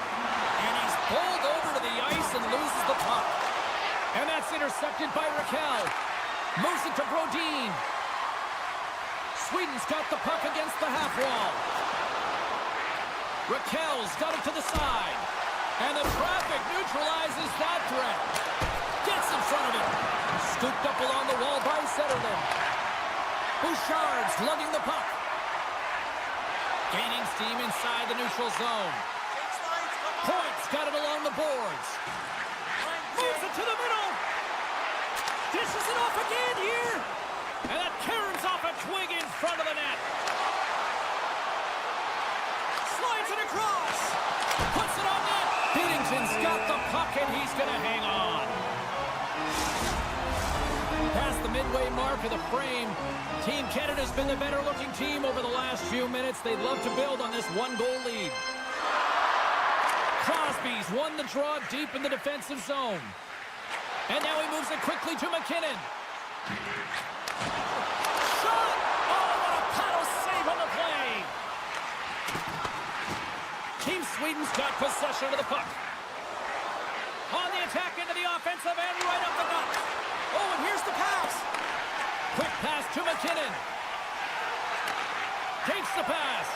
A: And he's pulled over to the ice and loses the puck. And that's intercepted by Raquel. Moves it to Brodin. Sweden's got the puck against the half wall. Raquel's got it to the side. And the traffic neutralizes that threat. Gets in front of it. Scooped up along the wall by Zetterlund. Bouchard's lugging the puck. Gaining steam inside the neutral zone. Point's got it along the boards. Moves it to the middle. Dishes it off again here. And that caroms off a twig in front of the net. Slides it across. Puts it on net. Binnington's got the puck and he's going to hang on. Past the midway mark of the frame. Team Canada's been the better looking team over the last few minutes. They'd love to build on this 1-goal lead. Crosby's won the draw deep in the defensive zone. And now he moves it quickly to McKinnon. Shot! Oh, what a paddle save on the play! Team Sweden's got possession of the puck. On the attack into the offensive end, right up the gut. Oh, and here's the pass. Quick pass to McKinnon. Takes the pass.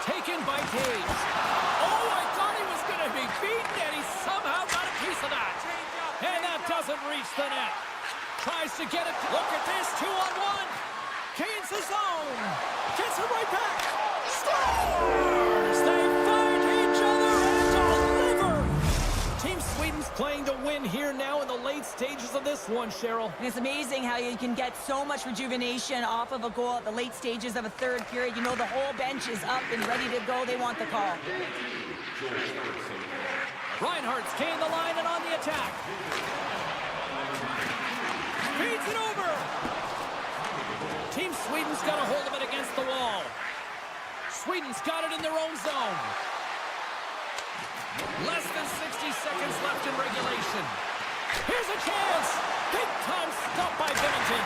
A: Taken by Taves. Oh, I thought he was going to be beaten, and he somehow got a piece of that. And that doesn't reach the net. Tries to get it. Look at this, 2-on-1. Gains his own. Gets it right back. Scores! They find each other and deliver. Team Sweden's playing to win here now in the late stages of this one, Cheryl.
B: And it's amazing how you can get so much rejuvenation off of a goal at the late stages of a third period. You know, the whole bench is up and ready to go. They want the call.
A: Reinhardt's gained the line and on the attack. Feeds it over. Team Sweden's got a hold of it against the wall. Sweden's got it in their own zone. Less than 60 seconds left in regulation. Here's a chance. Big time stop by Bennington.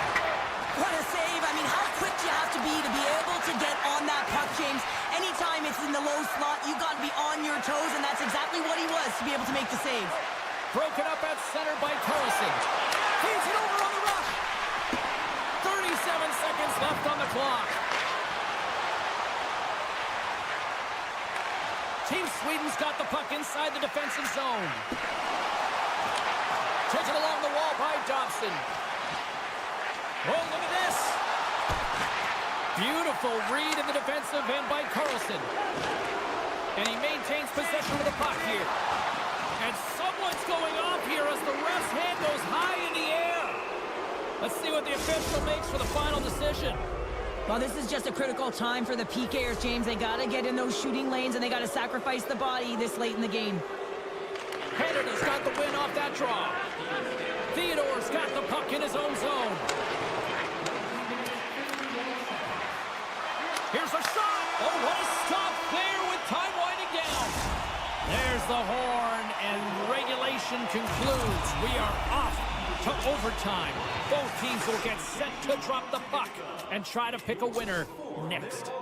B: What a save. I mean, how quick do you have to be able to get on that puck, James? Anytime it's in the low slot, you got to be on your toes, and that's exactly what he was to be able to make the save.
A: Broken up at center by Carlson. Feeds it over on the rush. 37 seconds left on the clock. Team Sweden's got the puck inside the defensive zone. Taken along the wall by Dobson. Oh, look at this. Beautiful read in the defensive end by Carlson. And he maintains possession of the puck here. And someone's going off here as the ref's hand goes high in the air. Let's see what the official makes for the final decision.
B: Well, this is just a critical time for the PKers, James. They got to get in those shooting lanes, and they got to sacrifice the body this late in the game.
A: Canada's got the win off that draw. Theodore's got the puck in his own zone. Here's a shot. Oh, what a stop there with time winding down. There's the horn, and regulation concludes. We are off to overtime. Both teams will get set to drop the puck and try to pick a winner next.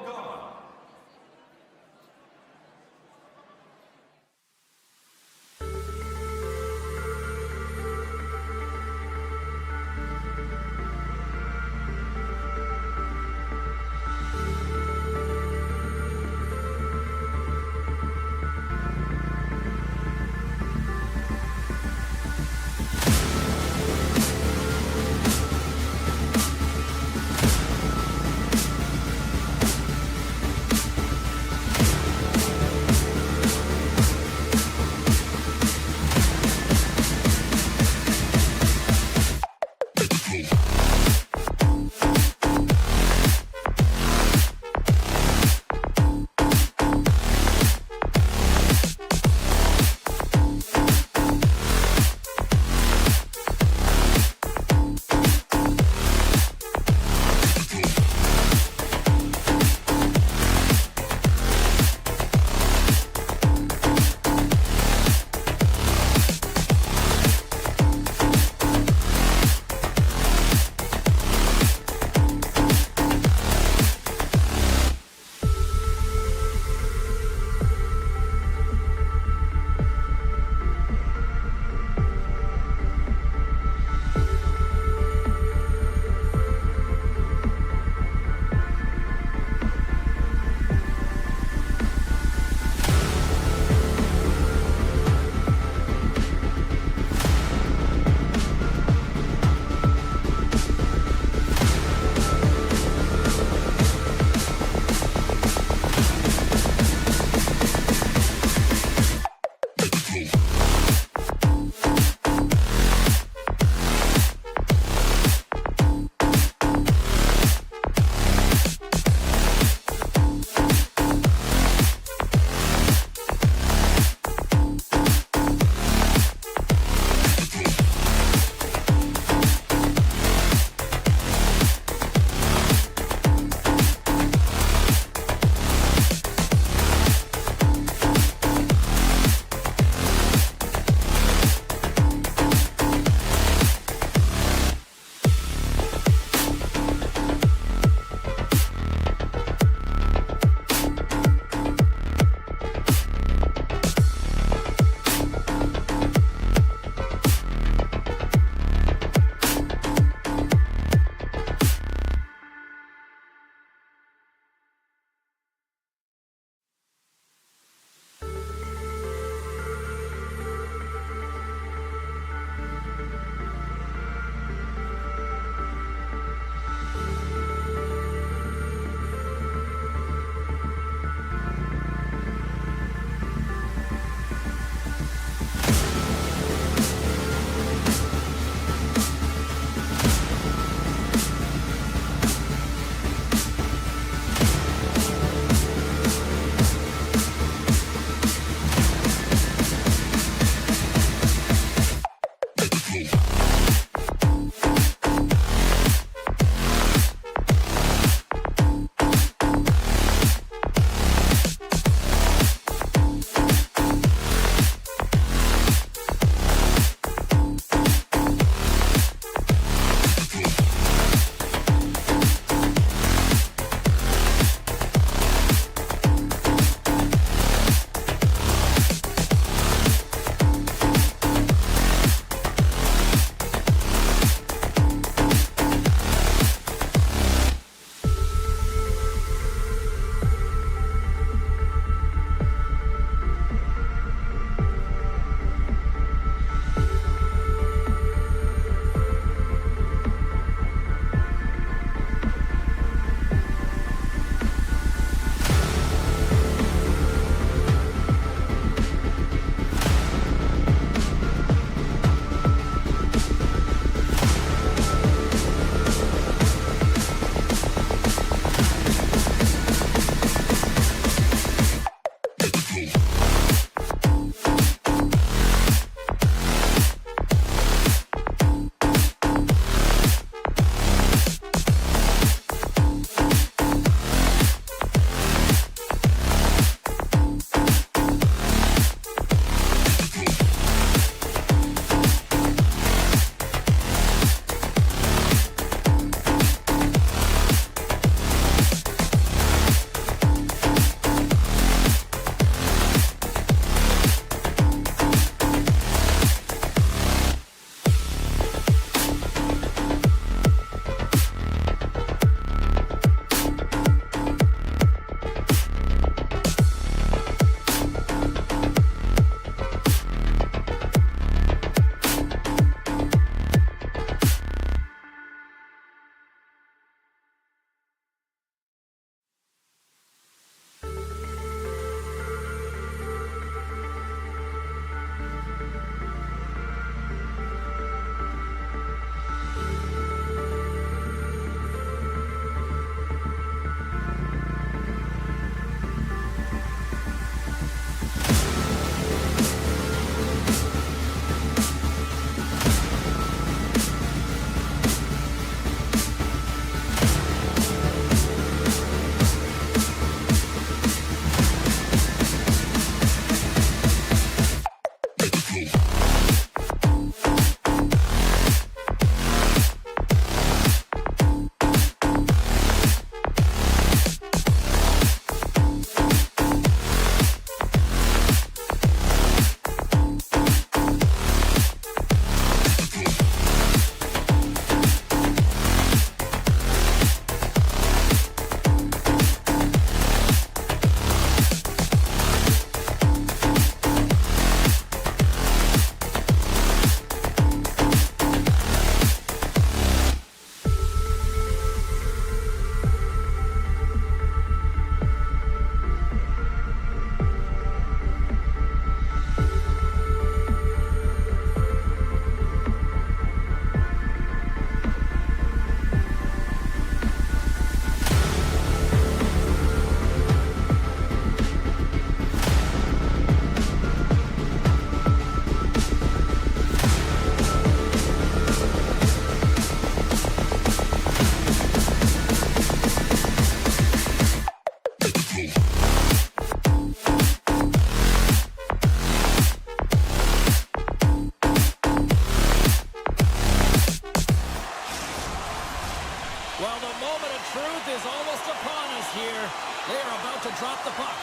A: They are about to drop the puck.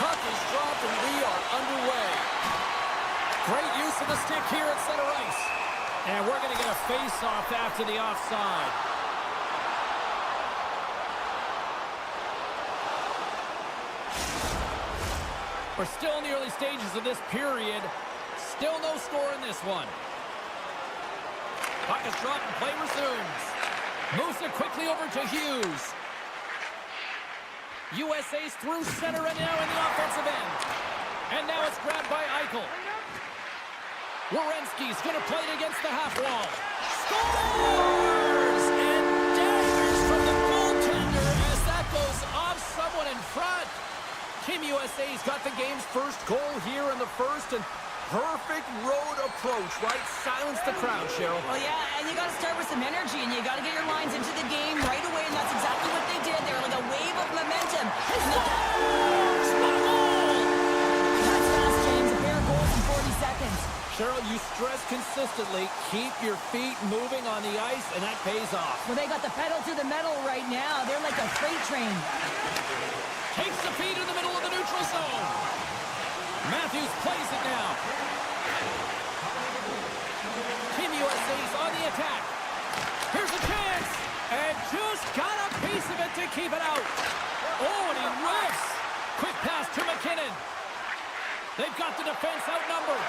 A: Puck is dropped and we are underway. Great use of the stick here at center ice. And we're going to get a face-off after the offside. We're still in the early stages of this period. Still no score in this one. Puck is dropped and play resumes. Moves it quickly over to Hughes. USA's through center and now in the offensive end. And now it's grabbed by Eichel. Werenski's going to play it against the half wall. Scores! And daggers from the goaltender as that goes off someone in front. Team USA's got the game's first goal here in the first, and perfect road approach, right? Silence the crowd, Cheryl.
B: Well, yeah, and you got to start with some energy, and you got to get your lines into the game right away, and that's exactly what they did. They were like a wave of momentum.
A: Scores! What a goal!
B: That's fast, James. A pair of goals in 40 seconds.
A: Cheryl, you stress consistently, keep your feet moving on the ice, and that pays off.
B: Well, they got the pedal to the metal right now. They're like a freight train.
A: Takes the feed in the middle of the neutral zone. Matthews plays it now. Team USA's on the attack. Here's a chance. And just got a piece of it to keep it out. Oh, and he rips. Quick pass to McKinnon. They've got the defense outnumbered.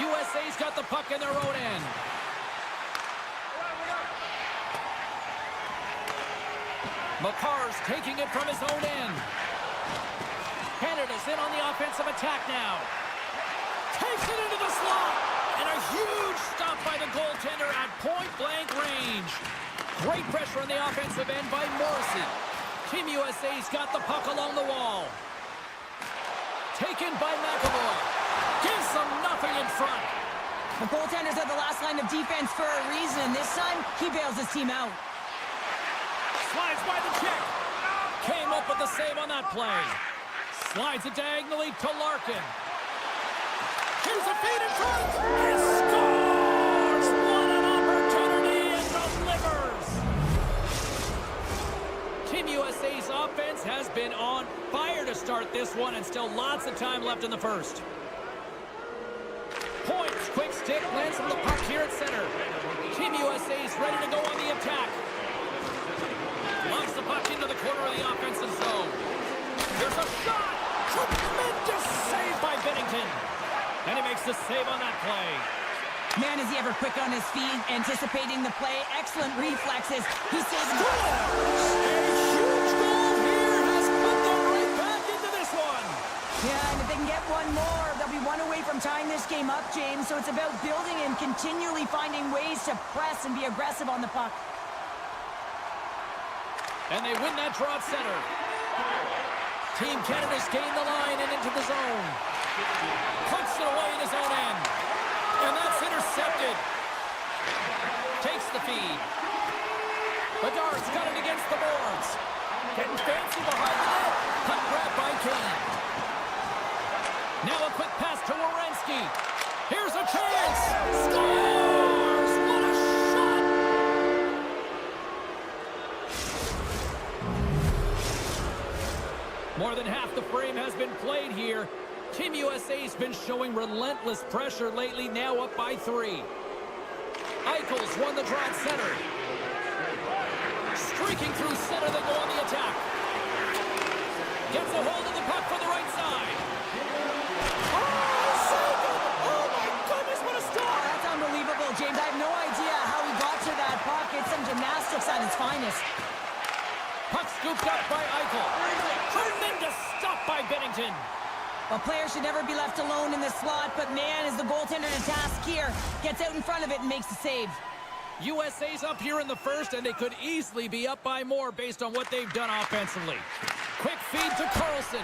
A: USA's got the puck in their own end. McCarr's taking it from his own end. Canada's in on the offensive attack now. Takes it into the slot. And a huge stop by the goaltender at point-blank range. Great pressure on the offensive end by Morrissey. Team USA's got the puck along the wall. Taken by McAvoy. Gives them nothing in front.
B: The goaltenders are the last line of defense for a reason. This time, he bails his team out.
A: Slides by the check. Came up with the save on that play. Slides it diagonally to Larkin. Here's a feed in front. He scores! What an opportunity and delivers! Team USA's offense has been on fire to start this one, and still lots of time left in the first. Points, quick stick, lands from the puck here at center. Team USA's ready to go on the attack. Launches the puck into the corner of the offensive zone. There's a shot! Tremendous save by Binnington. And he makes the save on that play.
B: Man, is he ever quick on his feet, anticipating the play. Excellent reflexes. He saves the
A: goal. A huge goal here has put them right back into this one.
B: Yeah, and if they can get one more, they'll be one away from tying this game up, James. So it's about building and continually finding ways to press and be aggressive on the puck.
A: And they win that draw at center. Team Canada's gained the line and into the zone. Puts it away in his own end. And that's intercepted. Takes the feed. Bedard's got it against the boards. Getting fancy behind the net. Puck grabbed by Kane. Now a quick pass to Werenski. Here's a chance. Scores! What a shot! More than half the frame has been played here. Team USA's been showing relentless pressure lately, now up by 3. Eichel's won the draw at center. Streaking through center, they go on the attack. Gets a hold of the puck for the right side. Oh my goodness, what a stop!
B: That's unbelievable, James. I have no idea how he got to that puck. It's some gymnastics at its finest.
A: Puck scooped up by Eichel. Tremendous stop by Binnington.
B: A player should never be left alone in the slot, but man, is the goaltender to task here. Gets out in front of it and makes the save.
A: USA's up here in the first, and they could easily be up by more based on what they've done offensively. Quick feed to Carlson.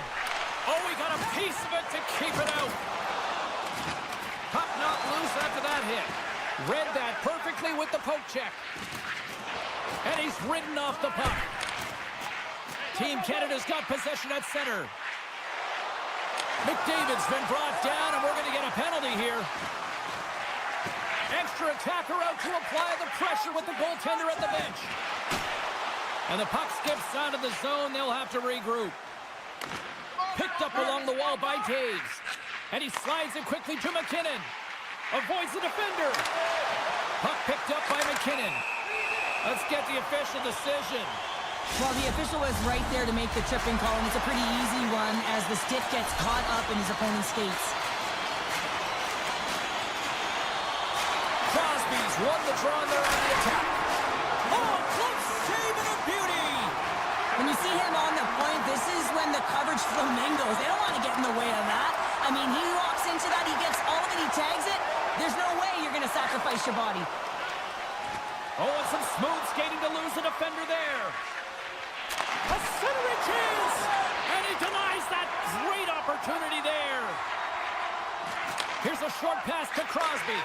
A: Oh, he got a piece of it to keep it out. Puck not loose after that hit. Read that perfectly with the poke check. And he's ridden off the puck. Team Canada's got possession at center. McDavid's been brought down, and we're going to get a penalty here. Extra attacker out to apply the pressure with the goaltender at the bench. And the puck skips out of the zone. They'll have to regroup. Picked up along the wall by Taves. And he slides it quickly to McKinnon. Avoids the defender. Puck picked up by McKinnon. Let's get the official decision.
B: Well, the official was right there to make the tripping call, and it's a pretty easy one as the stick gets caught up in his opponent's skates.
A: Crosby's won the draw and they're on the attack. Oh, close save and a beauty.
B: When you see him on the point, this is when the coverage flamingos. They don't want to get in the way of that. I mean, he walks into that, he gets all of it, he tags it. There's no way you're going to sacrifice your body.
A: Oh, and some smooth skating to lose a defender there. A centering chance! And he denies that great opportunity there. Here's a short pass to Crosby.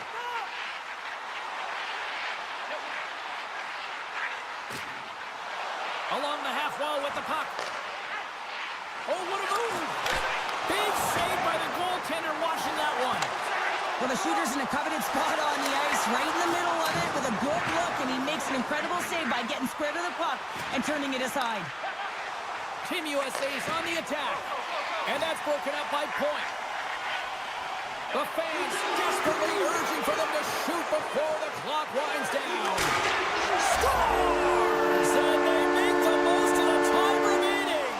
A: Along the half wall with the puck. Oh, what a move! Big save by the goaltender watching that one.
B: Well, the shooter's in a coveted spot on the ice, right in the middle of it with a good look, and he makes an incredible save by getting square to the puck and turning it aside.
A: Team USA is on the attack, and that's broken up by point. The fans desperately urging for them to shoot before the clock winds down. Scores! And they make the most of the time remaining.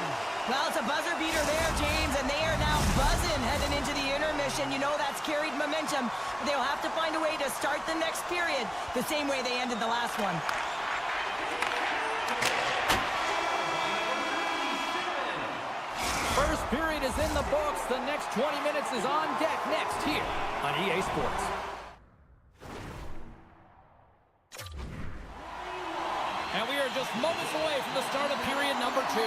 B: Well, it's a buzzer beater there, James, and they are now buzzing heading into the intermission. You know that's carried momentum. They'll have to find a way to start the next period the same way they ended the last one.
A: First period is in the books. The next 20 minutes is on deck next here on EA Sports. And we are just moments away from the start of period number 2.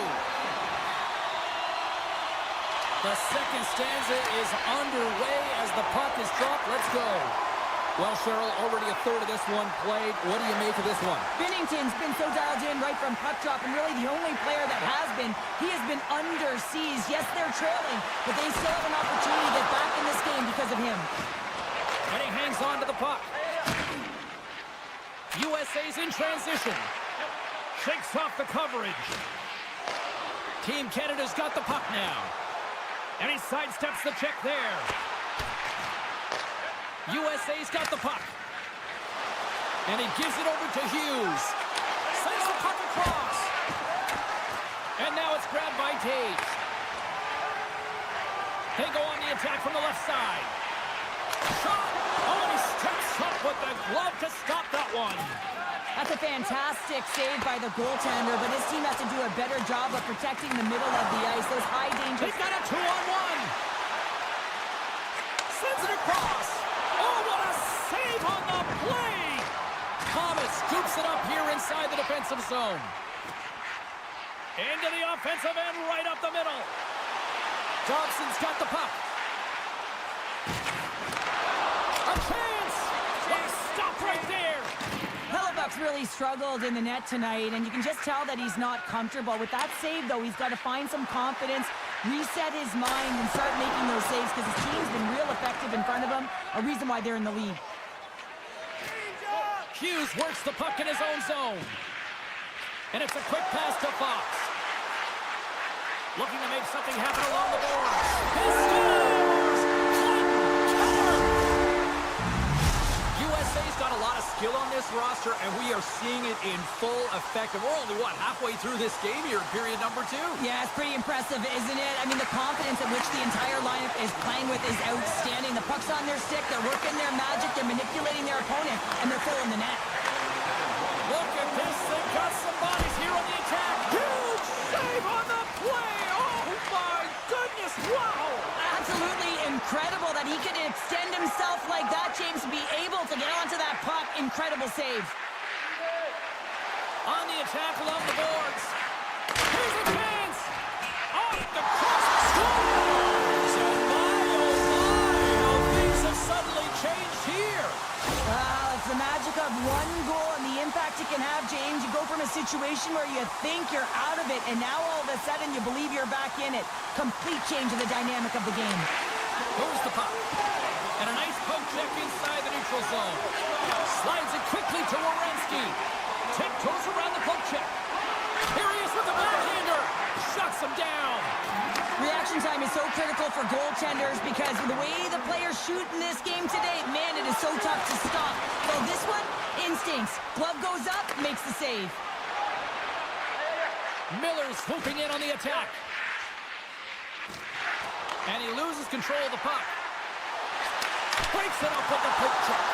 A: The second stanza is underway as the puck is dropped. Let's go. Well, Cheryl, already a third of this one played. What do you make of this one?
B: Binnington's been so dialed in right from puck drop, and really the only player that has been. He has been under siege. Yes, they're trailing, but they still have an opportunity to get back in this game because of him.
A: And he hangs on to the puck. USA's in transition. Shakes off the coverage. Team Canada's got the puck now. And he sidesteps the check there. USA's got the puck. And he gives it over to Hughes. Sends the puck across. And now it's grabbed by Taves. They go on the attack from the left side. Shot. Oh, and he steps up with the glove to stop that one.
B: That's a fantastic save by the goaltender, but his team has to do a better job of protecting the middle of the ice. Those high danger.
A: He's got a 2-on-1. Sends it across. Oh, what a save on the play. Thomas scoops it up here inside the defensive zone. Into the offensive end, right up the middle. Dobson's got the puck. A chance. They stop right there.
B: Hellebuck's really struggled in the net tonight, and you can just tell that he's not comfortable. With that save, though, he's got to find some confidence, reset his mind, and start making those saves because his team's been real effective in front of him, a reason why they're in the lead.
A: Hughes works the puck in his own zone. And it's a quick pass to Fox. Looking to make something happen along the boards. He scores! USA's got a lot of skill on this roster, and we are seeing it in full effect. And we're only, what, halfway through this game here in period number 2?
B: Yeah, it's pretty impressive, isn't it? I mean, the confidence at which the entire lineup is playing with is outstanding. The puck's on their stick, they're working their magic, they're manipulating their opponent, and they're filling the net.
A: Look at this, they've got some bodies here on the attack. Huge save on the play! Oh my goodness, wow!
B: Absolutely incredible that he could extend himself like that, James, to be able to get onto that puck. Incredible save.
A: On the attack along the boards. Here's a chance! Off the cross, scores! And my, oh my, how things have suddenly changed here.
B: Well, it's the magic of one goal and the impact it can have, James. You go from a situation where you think you're out of it, and now all of a sudden you believe you're back in it. Complete change of the dynamic of the game.
A: Goes the puck. And a nice poke check inside the neutral zone. Slides it quickly to Werenski. Tiptoes around the poke check.
B: so critical for goaltenders because the way the players shoot in this game today, man, it is so tough to stop. So this one, instincts. Glove goes up, makes the save.
A: Miller's swooping in on the attack. And he loses control of the puck. Breaks it up with the poke check.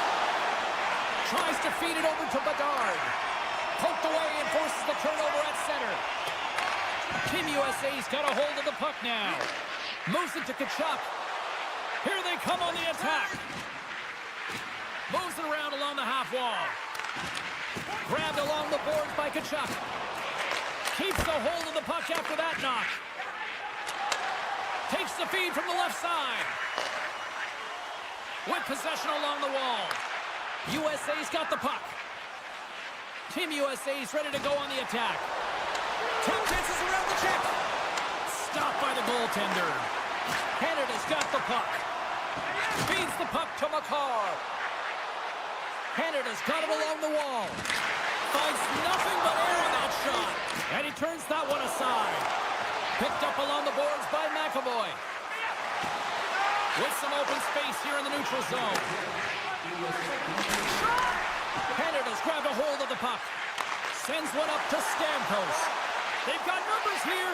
A: Tries to feed it over to Bedard. Poked away and forces the turnover at center. Team USA's got a hold of the puck now. Moves it to Tkachuk. Here they come on the attack. Moves it around along the half wall. Grabbed along the boards by Tkachuk. Keeps the hold of the puck after that knock. Takes the feed from the left side. With possession along the wall. USA's got the puck. Team USA's ready to go on the attack. Top chances around the check. Stopped by the goaltender. Canada's got the puck. Feeds the puck to Makar. Canada's got it along the wall. Finds nothing but air on that shot. And he turns that one aside. Picked up along the boards by McAvoy. With some open space here in the neutral zone. Canada's grabbed a hold of the puck. Sends one up to Stamkos. They've got numbers here.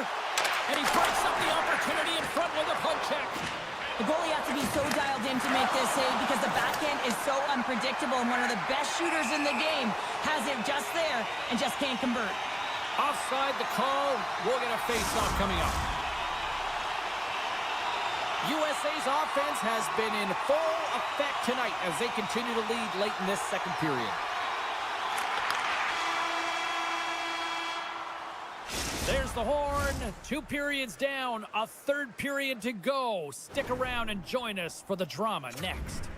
A: And he breaks up the opportunity in front with a poke check.
B: The goalie has to be so dialed in to make this save because the backhand is so unpredictable, and one of the best shooters in the game has it just there and just can't convert.
A: Offside the call. We'll get a face-off coming up. USA's offense has been in full effect tonight as they continue to lead late in this second period. There's the horn. 2 periods down, a third period to go. Stick around and join us for the drama next.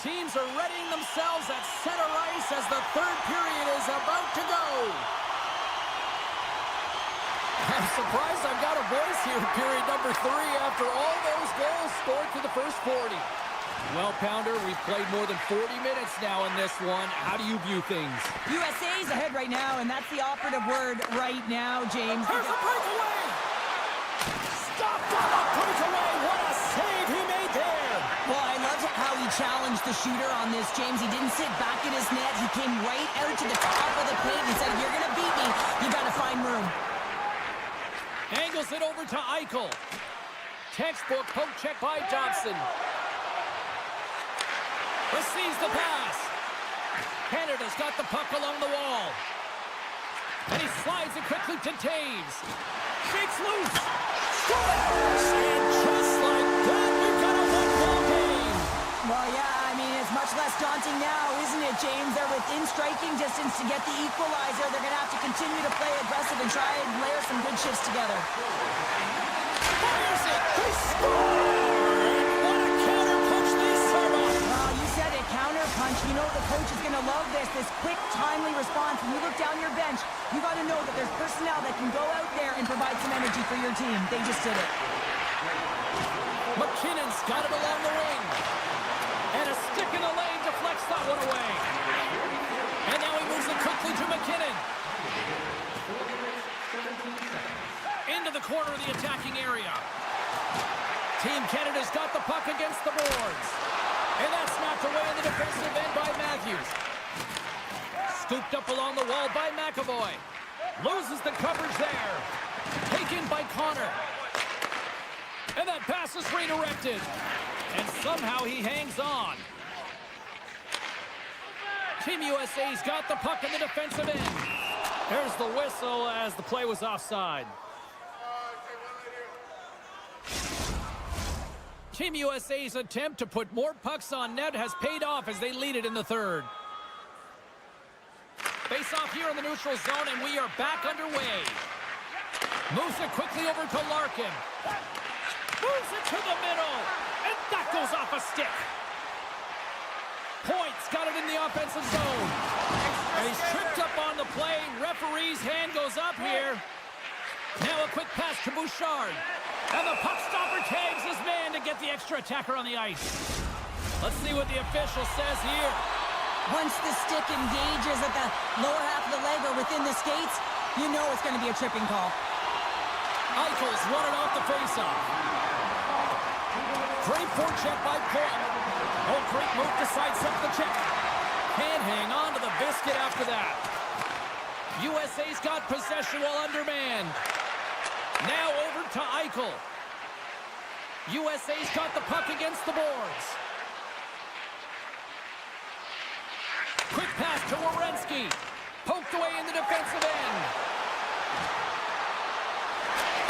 A: Teams are readying themselves at center ice as the third period is about to go. I'm surprised I've got a voice here in period number 3 after all those goals scored through the first 40. Well, Pounder, we've played more than 40 minutes now in this one. How do you view things?
B: USA's ahead right now, and that's the operative word right now, James.
A: Here's a breakaway! Stopped on the breakaway! What a save he made there!
B: Well, I loved how he challenged the shooter on this, James. He didn't sit back in his net. He came right out to the top of the paint and said, if you're going to beat me, you got to find room.
A: Angles it over to Eichel. Textbook poke check by Dobson. Receives the pass. Canada's got the puck along the wall. And he slides it quickly to Taves. Shakes loose. Scores! And just like that, we've got a one-goal game.
B: Well, yeah, I mean, it's much less daunting now, isn't it, James? They're within striking distance to get the equalizer. They're going to have to continue to play aggressive and try and layer some good shifts together.
A: Fires it. They score! What a counter punch they serve up.
B: Well, you said it, counter punch. You know the coach is going to love this quick, timely response. When you look down your bench, you got to know that there's personnel that can go out there and provide some energy for your team. They just did it.
A: McKinnon's got it along the wing. And a stick in the lane deflects that one away. And now he moves it quickly to McKinnon. Into the corner of the attacking area. Team Canada's got the puck against the boards. And that's knocked away in the defensive end by Matthews. Scooped up along the wall by McAvoy. Loses the coverage there. Taken by Connor. And that pass is redirected. And somehow he hangs on. Team USA's got the puck in the defensive end. There's the whistle as the play was offside. Team USA's attempt to put more pucks on net has paid off as they lead it in the third. Face off here in the neutral zone, and we are back underway. Moves it quickly over to Larkin. Moves it to the middle, and that goes off a stick. Points got it in the offensive zone. And he's tripped up on the play. Referee's hand goes up here. Now a quick pass to Bouchard. And the puck stopper tags his man to get the extra attacker on the ice. Let's see what the official says here.
B: Once the stick engages at the lower half of the leg or within the skates, you know it's going to be a tripping call.
A: Eichel's won it off the faceoff. Great forecheck by Point. Oh, great move to sidestep the check. Can't hang on to the biscuit after that. USA's got possession while undermanned. Now over to Eichel. USA's got the puck against the boards. Quick pass to Werenski. Poked away in the defensive end.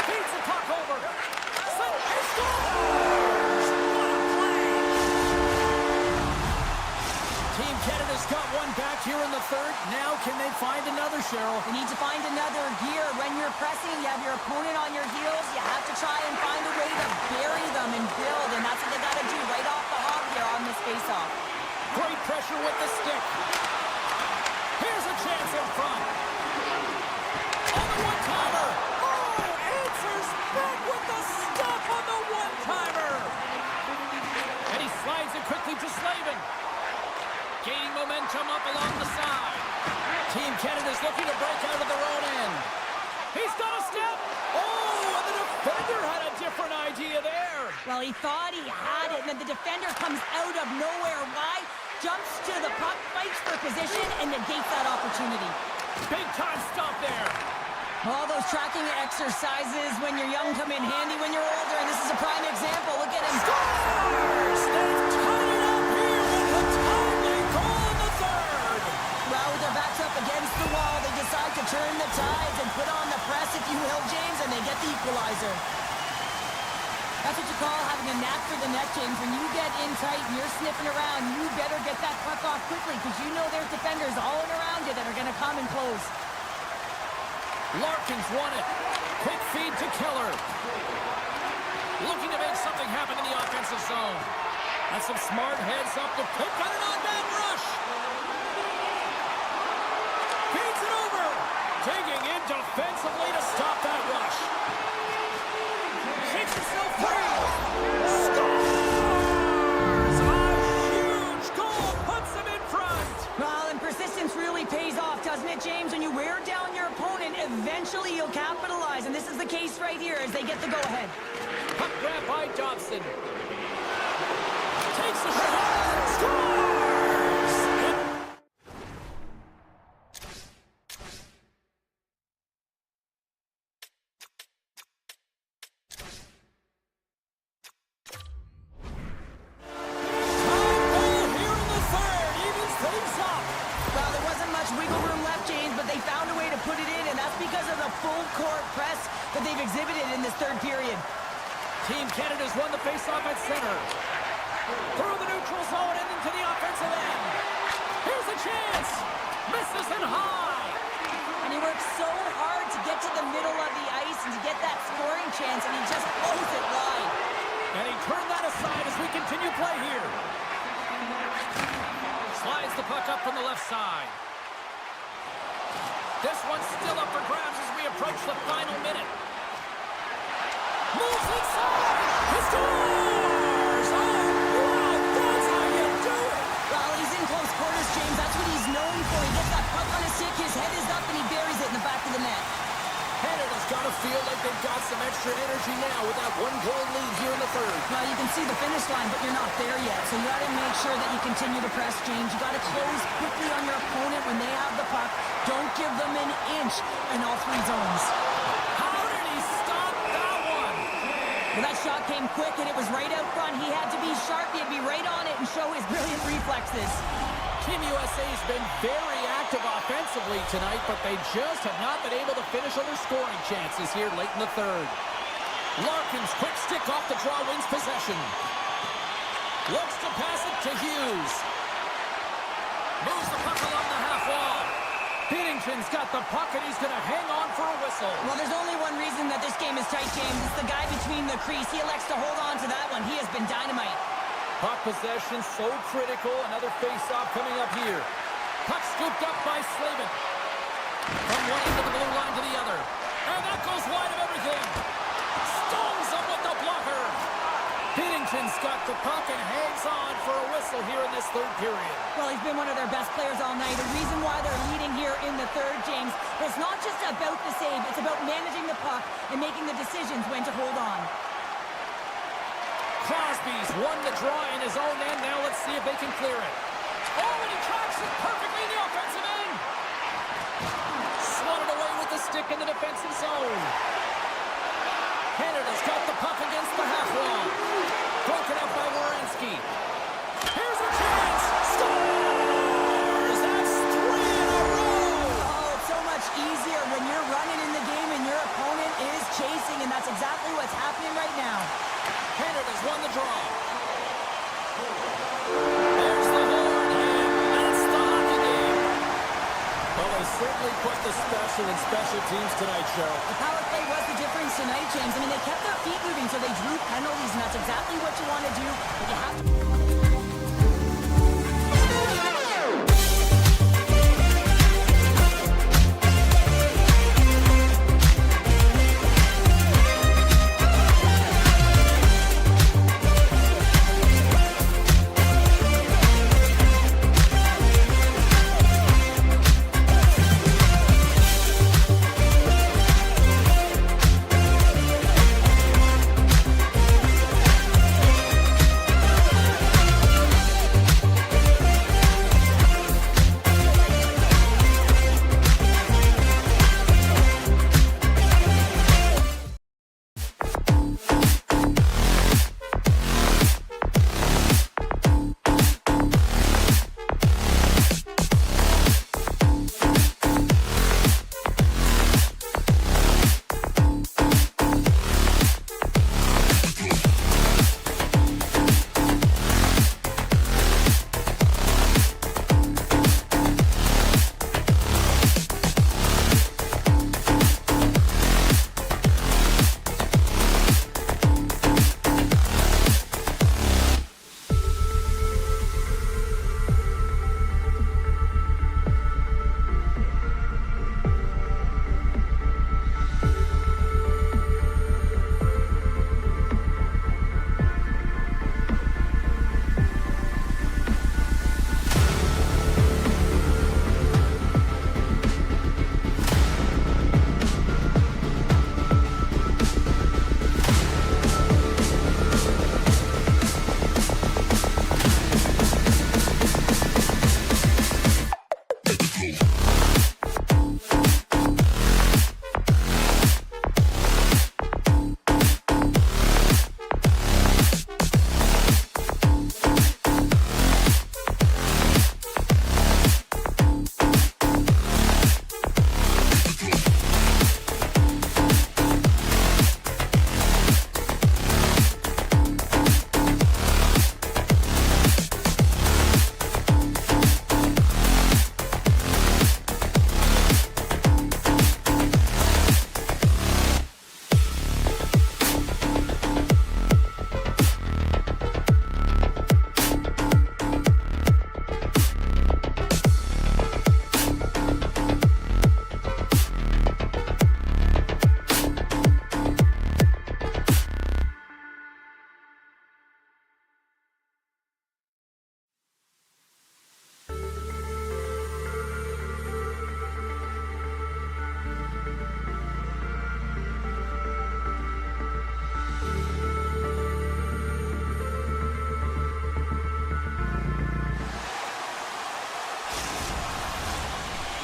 A: Feeds the puck over. He scores! What a play! Team Canada's got one back here in the third. Now can they find another, Cheryl?
B: You need to find another gear. When you're pressing, you have your opponent on your heels. You have to try and find a way to bury them and build, and that's what they got to do right off the hop here on this faceoff.
A: Great pressure with the stick. Here's a chance in front. On the one-timer. Oh, answers back with the stuff on the one-timer. And he slides it quickly to Slavin. Gaining momentum up along the side. Team Canada's looking to break out of their own end. He's got a step. Oh, and the defender had a different idea there.
B: Well, he thought he had it, and then the defender comes out of nowhere. Why? Jumps to the puck, fights for position, and negates that opportunity.
A: Big time stop there.
B: All those tracking exercises when you're young come in handy when you're older, and this is a prime example. Look at him.
A: Scores! They've tied it up here with a timely goal in the third.
B: Well, with their backs up against the wall, they decide to turn the tides and put on the press, if you will, James, and they get the equalizer. That's what you call having a knack for the net, James. When you get in tight and you're sniffing around, you better get that puck off quickly because you know there's defenders all in around you that are going to come and close.
A: Larkin's won it. Quick feed to Keller. Looking to make something happen in the offensive zone. That's some smart heads up to pick on an on-man rush. Feeds it over. Digging in defensively to stop that rush. Takes himself free. Scores! A huge goal puts him in front.
B: Well, and persistence really pays off, doesn't it, James? When you wear down your opponent, eventually you'll capitalize. And this is the case right here as they get the go-ahead.
A: Puck grab by Dobson. Takes the shot. Scores! Team Canada's won the faceoff at center. Through the neutral zone and into the offensive end. Here's a chance. Misses it high.
B: And he works so hard to get to the middle of the ice and to get that scoring chance, and he just blows it wide.
A: And he turned that aside as we continue play here. Slides the puck up from the left side. This one's still up for grabs as we approach the final minute. Moves inside! He scores! Oh, wow! That's how you do it!
B: Well, he's in close quarters, James. That's what he's known for. He gets that puck on his stick, his head is up, and he buries it in the back of the net.
A: Canada's got to feel like they've got some extra energy now with that one-goal lead here in the third.
B: Well, you can see the finish line, but you're not there yet. So you got to make sure that you continue to press, James. You got to close quickly on your opponent when they have the puck. Don't give them an inch in all three zones.
A: How did he stop that one?
B: Well, that shot came quick, and it was right out front. He had to be sharp. He had to be right on it and show his brilliant reflexes.
A: Team USA has been very active offensively tonight, but they just have not been able to finish on their scoring chances here late in the third. Larkin's quick stick off the draw wins possession. Looks to pass it to Hughes. Moves the puck along the half wall. Binnington's got the puck, and he's going to hang on for a whistle.
B: Well, there's only one reason that this game is tight, James. It's the guy between the crease. He elects to hold on to that one. He has been dynamite.
A: Puck possession so critical. Another face-off coming up here. Puck scooped up by Slavin. From one end of the blue line to the other. And that goes wide of everything. Stones him with the blocker. Sweden's got the puck and hangs on for a whistle here in this third period.
B: Well, he's been one of their best players all night. The reason why they're leading here in the third, James, but it's not just about the save. It's about managing the puck and making the decisions when to hold on.
A: Crosby's won the draw in his own end. Now let's see if they can clear it. Oh, and he tracks it perfectly in the offensive end. Swatted away with the stick in the defensive zone. Canada's got the puck against the half wall. Broken up by Werenski. Here's a chance. Scores! That's 3 in a row.
B: Oh, it's so much easier when you're running in the game and your opponent is chasing, and that's exactly what's happening right now.
A: Canada's won the draw. There's the horn, and that's the hockey game. Well, they certainly put the special in special teams tonight, Joe.
B: The power play was the difference tonight, James. I mean, they kept their feet moving, so they drew penalties, and that's exactly what you want to do. But you have to...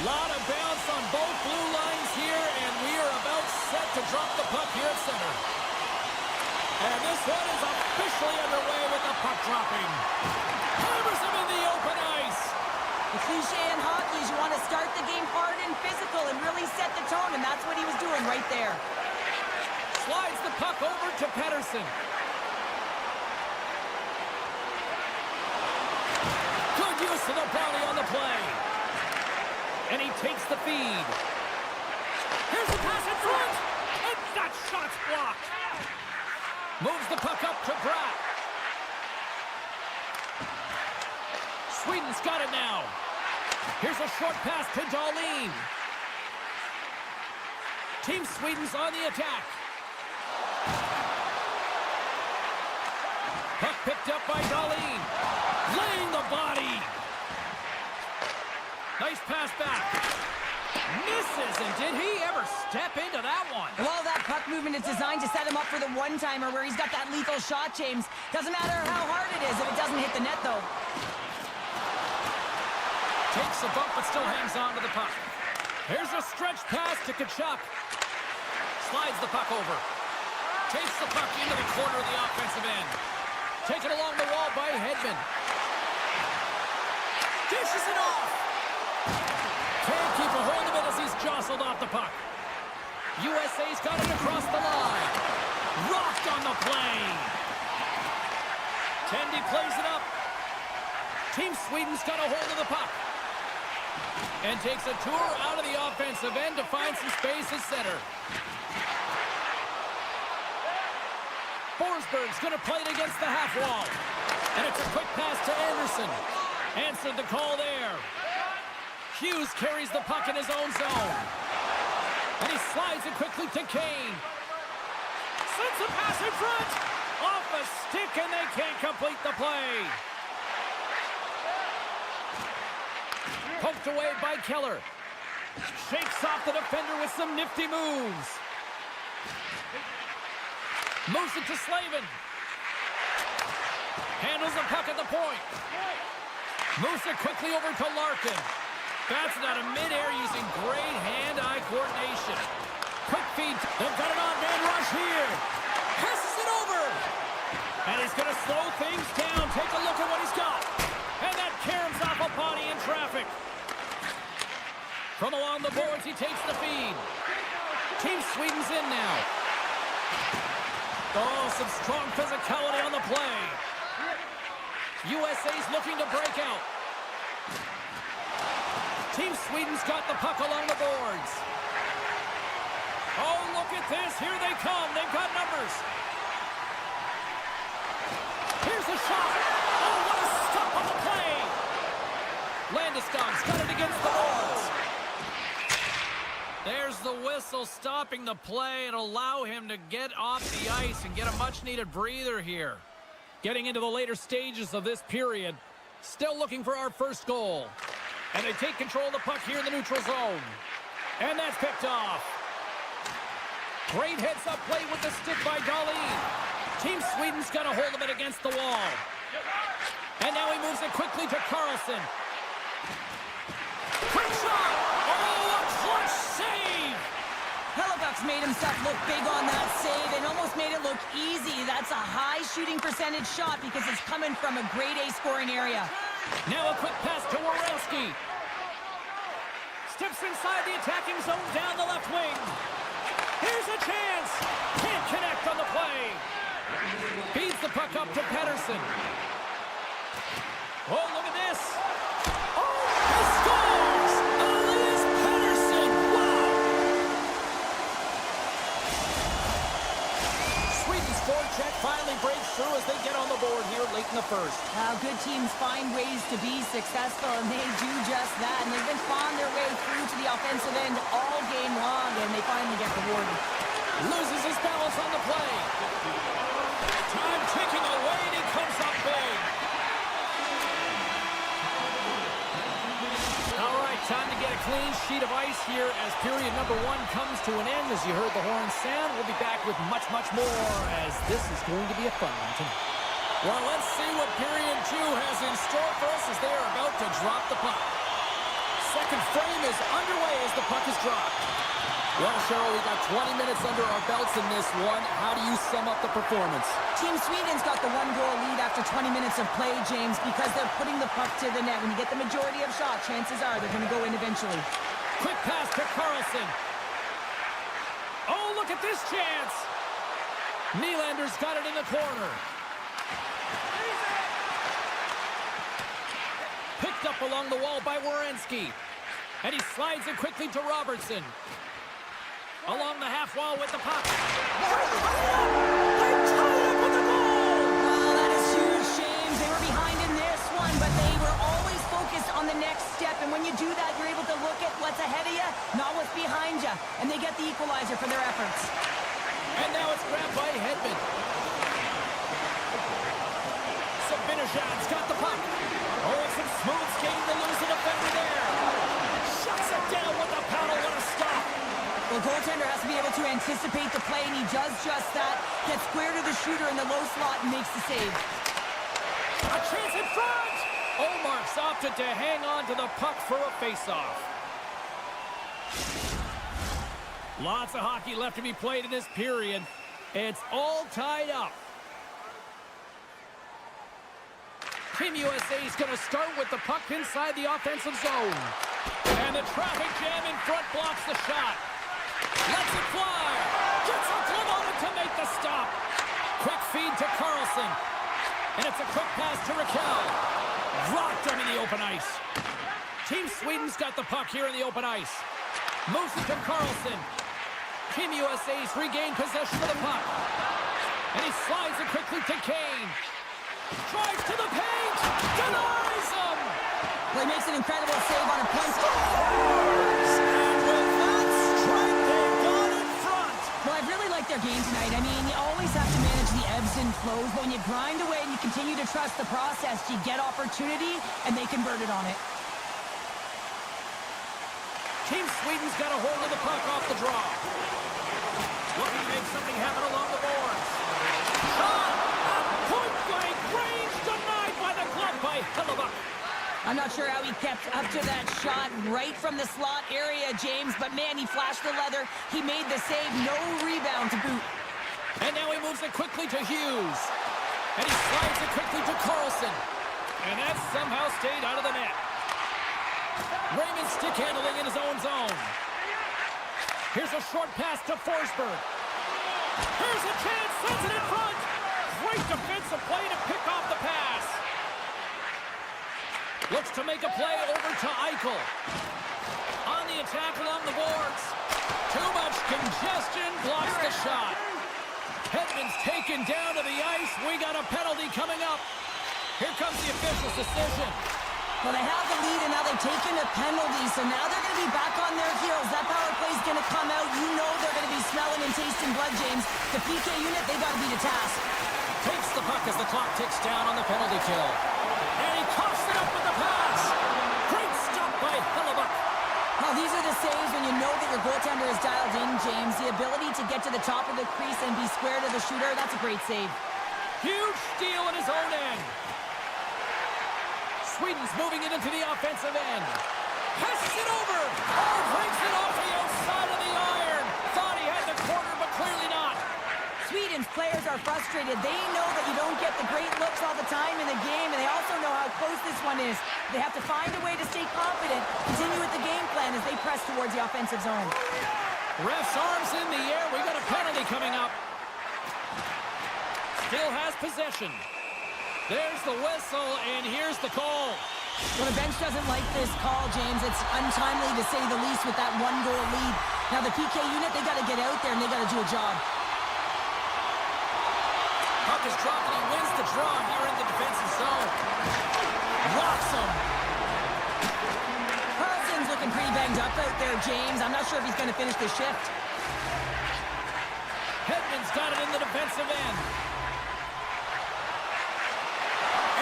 A: Lot of bounce on both blue lines here, and we are about set to drop the puck here at center. And this one is officially underway with the puck dropping. Hammers him in the open ice.
B: The cliche in hockey is you want to start the game hard and physical and really set the tone, and that's what he was doing right there.
A: Slides the puck over to Pettersson. Good use of the bounty on the play. And he takes the feed. Here's the pass in front. And that shot's blocked. Moves the puck up to Bratt. Sweden's got it now. Here's a short pass to Dahlin. Team Sweden's on the attack. Puck picked up by Darlene. Laying the body. Nice pass back. Misses, and did he ever step into that one?
B: Well, that puck movement is designed to set him up for the one-timer where he's got that lethal shot, James. Doesn't matter how hard it is if it doesn't hit the net, though.
A: Takes a bump, but still hangs on to the puck. Here's a stretch pass to Tkachuk. Slides the puck over. Takes the puck into the corner of the offensive end. Taken along the wall by Hedman. Dishes it off. Can't keep a hold of it as he's jostled off the puck. USA's got it across the line. Rocked on the play. Tendy plays it up. Team Sweden's got a hold of the puck. And takes a tour out of the offensive end to find some space at center. Forsberg's going to play it against the half wall. And it's a quick pass to Anderson. Answered the call there. Hughes carries the puck in his own zone. And he slides it quickly to Kane. Sends a pass in front. Off a stick, and they can't complete the play. Poked away by Keller. Shakes off the defender with some nifty moves. Moves it to Slavin. Handles the puck at the point. Moves it quickly over to Larkin. Bats it out of midair using great hand-eye coordination. Quick feed. They've got it on man rush here. Passes it over. And he's going to slow things down. Take a look at what he's got. And that caroms off a body in traffic. From along the boards, he takes the feed. Team Sweden's in now. Oh, some strong physicality on the play. USA's looking to break out. Team Sweden's got the puck along the boards. Oh, look at this. Here they come. They've got numbers. Here's a shot. Oh, what a stop on the play. Landeskog's got it against the boards. There's the whistle stopping the play and allow him to get off the ice and get a much-needed breather here. Getting into the later stages of this period. Still looking for our first goal. And they take control of the puck here in the neutral zone. And that's picked off. Great heads-up play with the stick by Darlene. Team Sweden's got a hold of it against the wall. And now he moves it quickly to Carlson. Quick shot! Oh, a clutch save!
B: Hellebuyck's made himself look big on that save and almost made it look easy. That's a high shooting percentage shot because it's coming from a grade A scoring area.
A: Now a quick pass to Werenski. Steps inside the attacking zone down the left wing. Here's a chance. Can't connect on the play. Feeds the puck up to Pettersson. Oh, look at this. Oh, he scores! Elias Pettersson. Wow! Sweden's forecheck finally breaks through as they get on the board here late in the first.
B: Good teams find ways to be successful, and they do just that. And they've been finding their way through to the offensive end all game long, and they finally get rewarded.
A: Loses his balance on the play. Time ticking away, and he comes up big. All right, time to get a clean sheet of ice here as period number one comes to an end. As you heard the horn sound, we'll be back with much, much more as this is going to be a fun one tonight. Well, let's see what period two has in store for us as they are about to drop the puck. Second frame is underway as the puck is dropped. Well, Cheryl, we got 20 minutes under our belts in this one. How do you sum up the performance?
B: Team Sweden's got the one-goal lead after 20 minutes of play, James, because they're putting the puck to the net. When you get the majority of shots, chances are they're going to go in eventually.
A: Quick pass to Carlson. Oh, look at this chance. Nylander's got it in the corner. Picked up along the wall by Werenski. And he slides it quickly to Robertson. Along the half wall with the puck. They're tied up with the goal!
B: Well, that is huge, James. They were behind in this one, but they were always focused on the next step. And when you do that, you're able to look at what's ahead of you, not what's behind you. And they get the equalizer for their efforts.
A: And now it's grabbed by Hedman. Bergeron's got the puck. Oh, some smooth skating to lose the defender there. Shuts it down with the paddle. What a stop.
B: Well, goaltender has to be able to anticipate the play, and he does just that. Gets square to the shooter in the low slot and makes the save.
A: A chance in front. Olmark's opted to hang on to the puck for a face-off. Lots of hockey left to be played in this period. It's all tied up. Team USA is going to start with the puck inside the offensive zone. And the traffic jam in front blocks the shot. Lets it fly. Gets a glove on it to make the stop. Quick feed to Carlson. And it's a quick pass to Raquel. Rocked him in the open ice. Team Sweden's got the puck here in the open ice. Moves it to Carlson. Team USA's regained possession of the puck. And he slides it quickly to Kane. Drives to the paint. Denies him.
B: Well, he makes an incredible save on a punt.
A: And with that strike, they've gone in front.
B: Well, I really like their game tonight. I mean, you always have to manage the ebbs and flows. But when you grind away and you continue to trust the process, you get opportunity, and they convert it on it.
A: Team Sweden's got a hold of the puck off the draw. Looking to make something happen along the boards. Shot! Point blank range denied by the glove by Hellebuyck.
B: I'm not sure how he kept up to that shot right from the slot area, James, but man, he flashed the leather. He made the save, no rebound to boot.
A: And now he moves it quickly to Hughes. And he slides it quickly to Carlson. And that somehow stayed out of the net. Raymond stick handling in his own zone. Here's a short pass to Forsberg. Here's a chance, sends it in front. Great defensive play to pick off the pass. Looks to make a play over to Eichel. On the attack along the boards. Too much congestion, blocks the shot. Hedman's taken down to the ice. We got a penalty coming up. Here comes the official's decision.
B: Well, they have the lead, and now they've taken a penalty, so now they're going to be back on their heels. That power play is going to come out. You know they're going to be smelling and tasting blood, James. The PK unit, they got to be the task.
A: Takes the puck as the clock ticks down on the penalty kill. And he coughs it up with the pass. Great stop by Hellebuyck.
B: Well, these are the saves when you know that your goaltender is dialed in, James. The ability to get to the top of the crease and be square to the shooter, that's a great save.
A: Huge steal in his own end. Sweden's moving it into the offensive end. Passes it over. Oh, breaks it off the outside of the iron. Thought he had the corner, but clearly not.
B: Sweden's players are frustrated. They know that you don't get the great looks all the time in the game, and they also know how close this one is. They have to find a way to stay confident, continue with the game plan as they press towards the offensive zone.
A: Ref's arms in the air. We got a penalty coming up. Still has possession. There's the whistle, and here's the call.
B: Well, the bench doesn't like this call, James. It's untimely to say the least with that one-goal lead. Now, the PK unit, they got to get out there, and they got to do a job.
A: Puck is dropped, and he wins the draw here in the defensive zone. Rocks him.
B: Carlson's looking pretty banged up out there, James. I'm not sure if he's going to finish the shift.
A: Hedman's got it in the defensive end.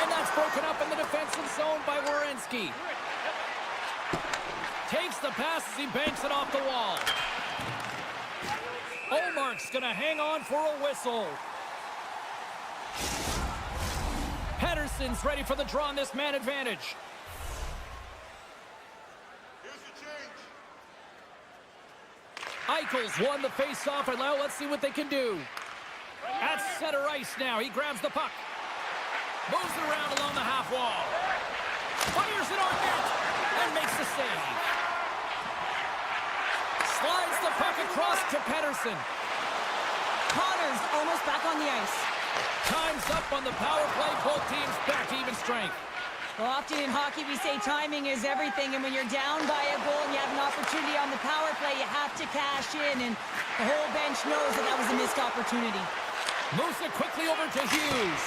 A: And that's broken up in the defensive zone by Werenski. Takes the pass as he banks it off the wall. Olmark's going to hang on for a whistle. Pettersson's ready for the draw on this man advantage. Eichel's won the face-off, and now let's see what they can do. At center ice now, he grabs the puck. Moves it around along the half wall. Fires it on net, and makes the save. Slides the puck across to Pettersson.
B: Connor's almost back on the ice.
A: Time's up on the power play. Both teams back to even strength.
B: Well, often in hockey, we say timing is everything, and when you're down by a goal and you have an opportunity on the power play, you have to cash in, and the whole bench knows that that was a missed opportunity.
A: Moves it quickly over to Hughes.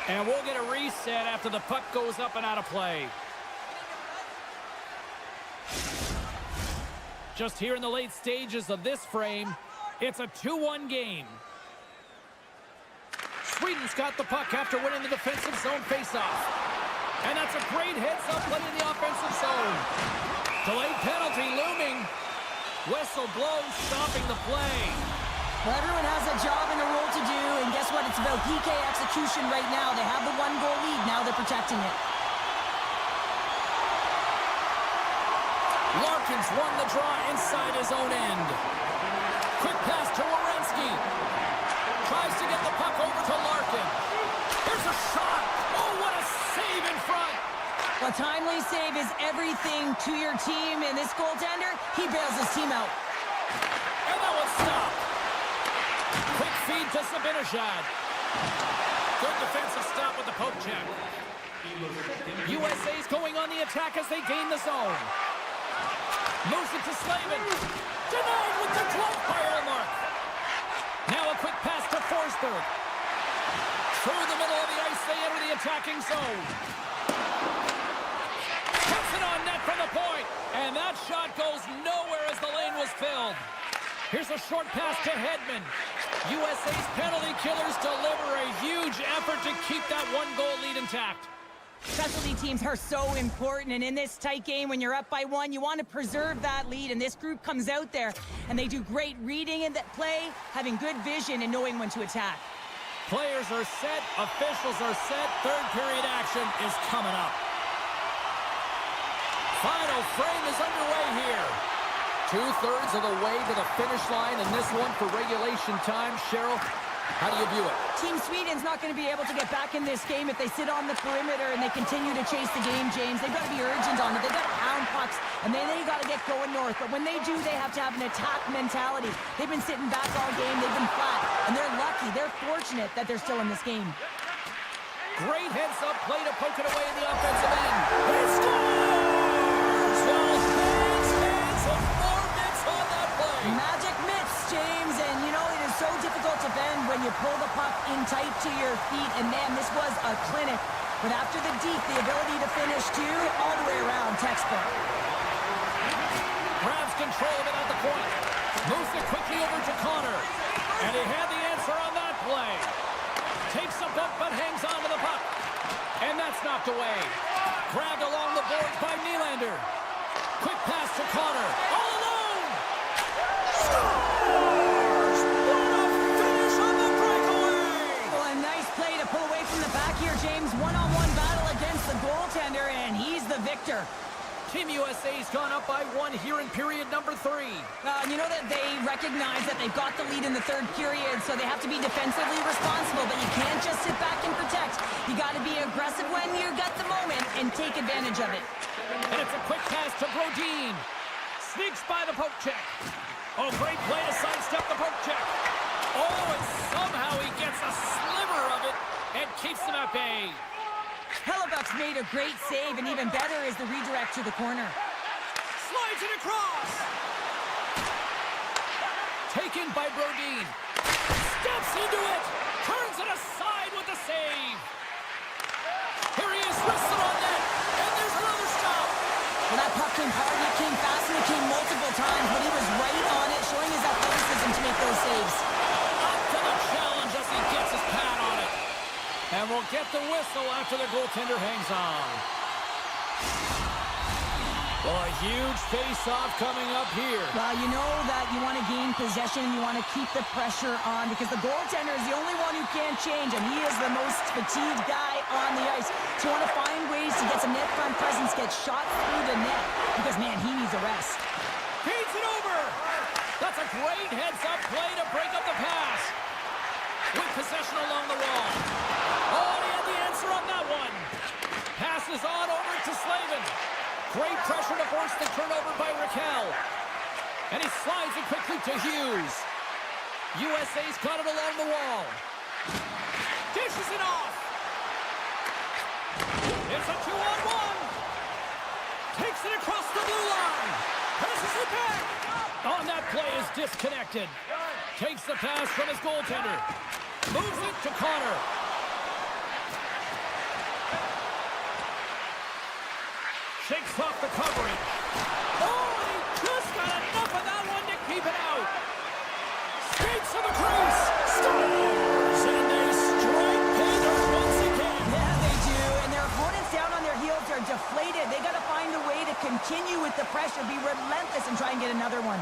A: And we'll get a reset after the puck goes up and out of play. Just here in the late stages of this frame, it's a 2-1 game. Sweden's got the puck after winning the defensive zone faceoff. And that's a great heads-up play in the offensive zone. Delayed penalty looming. Whistle blows, stopping the play.
B: Well, everyone has a job and a role to do, and guess what? It's about PK execution right now. They have the one-goal lead. Now they're protecting it.
A: Larkin's won the draw inside his own end. Quick pass to Werenski. Tries to get the puck over to Larkin. There's a shot. Oh, what a save in front.
B: A timely save is everything to your team, and this goaltender, he bails his team out.
A: And that one's stopped. Quick feed to Zibanejad. Good defensive stop with the poke check. USA's going on the attack as they gain the zone. Moves it to Slavin. Denied with the glove by Ullmark. Now a quick pass to Forsberg. Through the middle of the ice, they enter the attacking zone. Puts it on net from the point. And that shot goes nowhere as the lane was filled. Here's a short pass to Hedman. USA's penalty killers deliver a huge effort to keep that one-goal lead intact.
B: Specialty teams are so important, and in this tight game, when you're up by one, you want to preserve that lead, and this group comes out there, and they do great reading in that play, having good vision and knowing when to attack.
A: Players are set, officials are set, third period action is coming up. Final frame is underway here. Two-thirds of the way to the finish line, and this one for regulation time. Cheryl, how do you view it?
B: Team Sweden's not going to be able to get back in this game if they sit on the perimeter and they continue to chase the game, James. They've got to be urgent on it. They've got to pound pucks, and then they got to get going north. But when they do, they have to have an attack mentality. They've been sitting back all game. They've been flat, and they're lucky. They're fortunate that they're still in this game.
A: Great heads-up play to poke it away in the offensive end. They scores! 12 fans and more mitts on that play.
B: Magic mitts, James, and you know, it is so difficult to bend when you pull the puck in tight to your feet, and man, this was a clinic. But after the deep, the ability to finish too, all the way around, textbook.
A: Grabs control of it at the point. Moves it quickly over to Connor. And he had the answer on that play. Takes a bump but hangs on to the puck. And that's knocked away. Grabbed along the boards by Nylander. Quick pass to Connor. All alone! Scores! What a finish on the breakaway!
B: Well, a nice play to pull away from the back here, James. One-on-one battle against the goaltender, and he's the victor.
A: Team USA's gone up by one here in period number 3.
B: You know that they recognize that they've got the lead in the third period, so they have to be defensively responsible, but you can't just sit back and protect. You got to be aggressive when you got the moment and take advantage of it.
A: And it's a quick pass to Brodin. Sneaks by the poke check. Oh, great play to sidestep the poke check. Oh, and somehow he gets a sliver of it and keeps them at bay.
B: Hellebuck's made a great save, and even better is the redirect to the corner.
A: Slides it across. Taken by Brodin. Steps into it. Turns it aside with the save. Here he is, wristed on net. And there's another stop.
B: Well, that puck came hard, and it came fast, and it came multiple times, but he was right on it, showing his athleticism to make those saves.
A: Up to the challenge as he gets his pad on it. And we'll get the whistle after the goaltender hangs on. Well, a huge face-off coming up here.
B: Well, you know that you want to gain possession and you want to keep the pressure on because the goaltender is the only one who can't change, and he is the most fatigued guy on the ice. So you want to find ways to get some net front presence, get shot through the net because, man, he needs a rest.
A: Feeds it over. That's a great heads-up play to break up the pass. With possession along the wall. Oh, and he had the answer on that one. Passes on over to Slavin. Great pressure to force the turnover by Raquel. And he slides it quickly to Hughes. USA's got it along the wall. Dishes it off. It's a 2-on-1. Takes it across the blue line. Passes it back. On that play is disconnected. Takes the pass from his goaltender. Moves it to Connor. Shakes off the coverage. Oh, he just got enough of that one to keep it out. Skates to the crease. Scores! And they strike
B: pressure, be relentless, and try and get another one.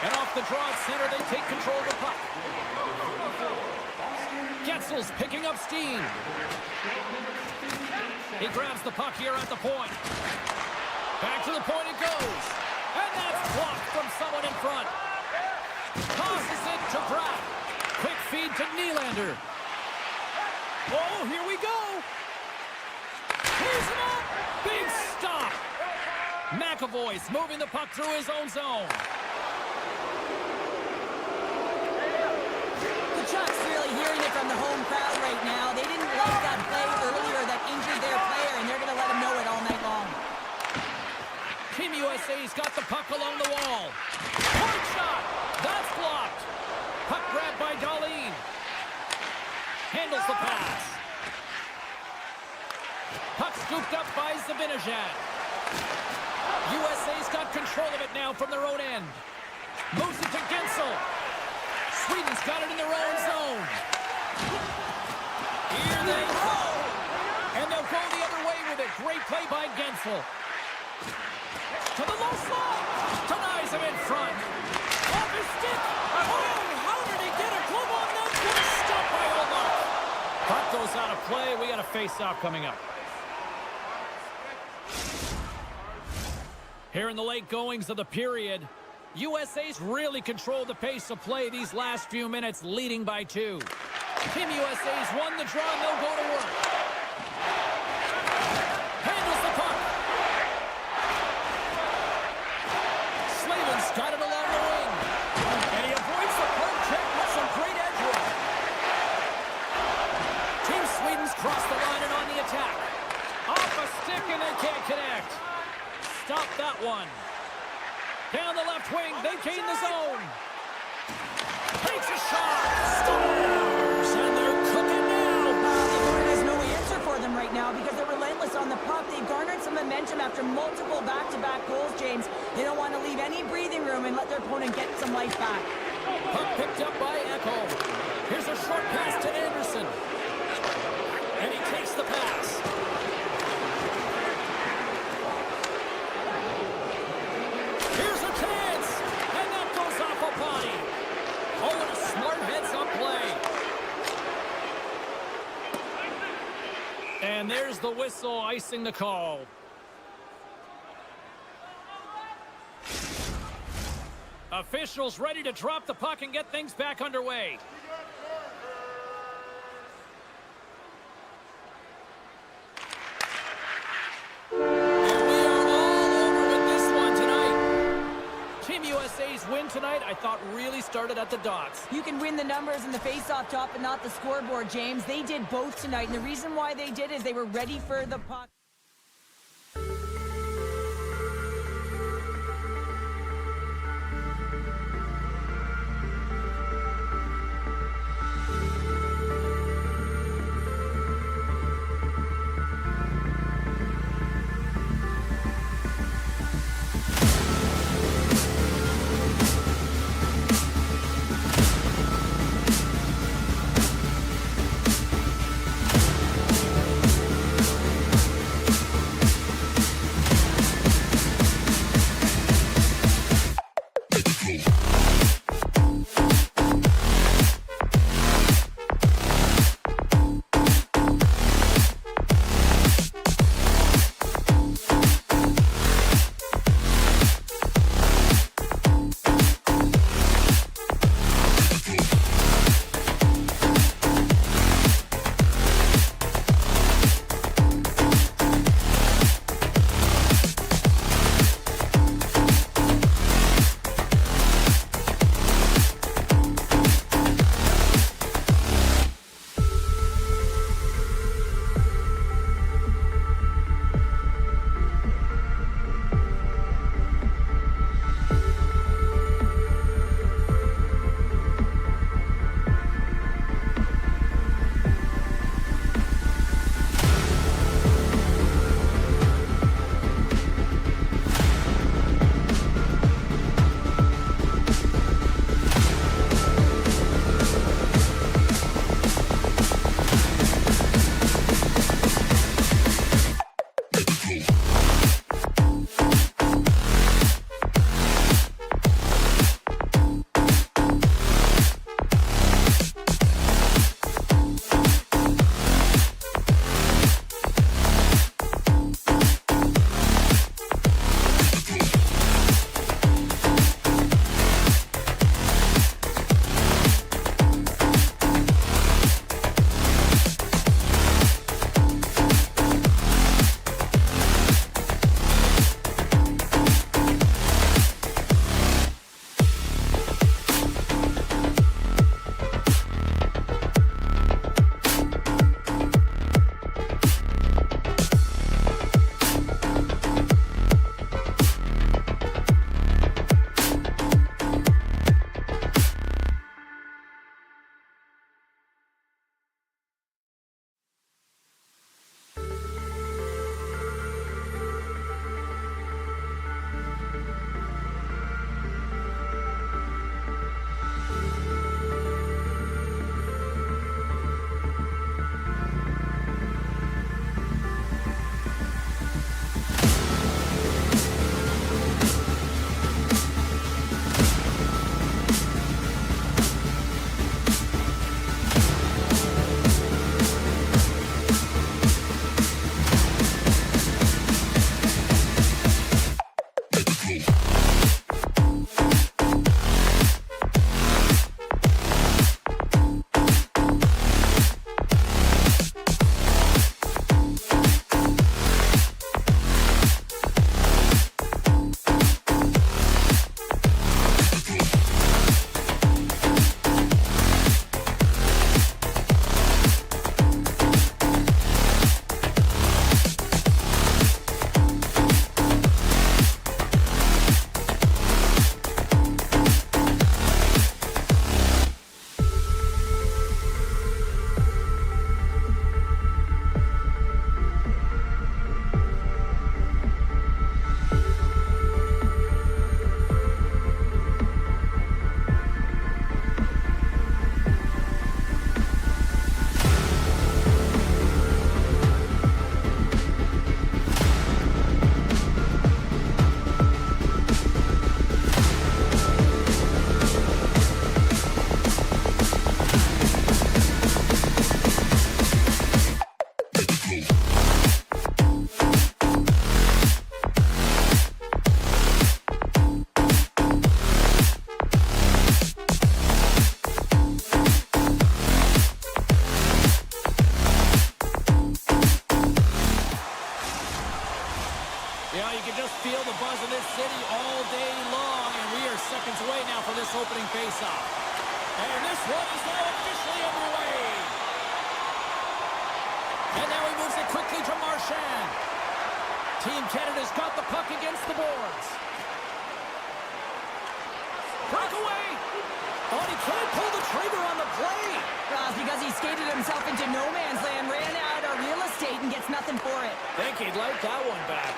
A: And off the draw at center, they take control of the puck. Getzel's picking up steam. He grabs the puck here at the point. Back to the point it goes. And that's blocked from someone in front. Tosses it to Pratt. Quick feed to Nylander. Oh, here we go. Here's him up. Big stop. McAvoy's moving the puck through his own zone.
B: The Chucks really hearing it from the home crowd right now. They didn't like that play earlier that injured their player, and they're going to let him know it all night long.
A: Team USA's got the puck along the wall. Point shot. That's blocked. Puck grabbed by Dahlin. Handles the pass. Puck scooped up by Zibanejad. USA's got control of it now from their own end. Moves it to Gensel. Sweden's got it in their own zone. Here they go. And they'll go the other way with it. Great play by Gensel. To the low slot. Denies him in front. Off his stick. Oh, how did he get a glove on that? Good stop by Olaf. Puck goes out of play. We got a face-off coming up. Here in the late goings of the period, USA's really controlled the pace of play these last few minutes, leading by 2. Team USA's won the draw, and they'll go to work. Handles the puck. Slavin's got it along the wing. And he avoids the poke check with some great edge work. Team Sweden's crossed the line and on the attack. Off a stick, and they can't connect. Stop that one. Down the left wing, they gain the zone. Takes a shot. Scores, and they're cooking now.
B: There's no answer for them right now because they're relentless on the puck. They garnered some momentum after multiple back-to-back goals, James. They don't want to leave any breathing room and let their opponent get some life back.
A: Puck picked up by Echo. Here's a short pass to Anderson. And he takes the pass. Here's a chance. And that goes off a body. Oh, and a smart heads-up play. And there's the whistle icing the call. Officials ready to drop the puck and get things back underway. And we are all over with this one tonight. Team USA's win tonight, I thought, really started at the dots.
B: You can win the numbers and the face-off top, but not the scoreboard, James. They did both tonight, and the reason why they did is they were ready for the puck.
A: draws in this city all day long, and we are seconds away now for this opening faceoff. And this one is now officially underway. And now he moves it quickly to Marchand. Team Canada's got the puck against the boards. Breakaway! Oh, he can't pull the trigger on the play.
B: Well, because he skated himself into no man's land, ran out of real estate, and gets nothing for it.
A: Think he'd like that one back.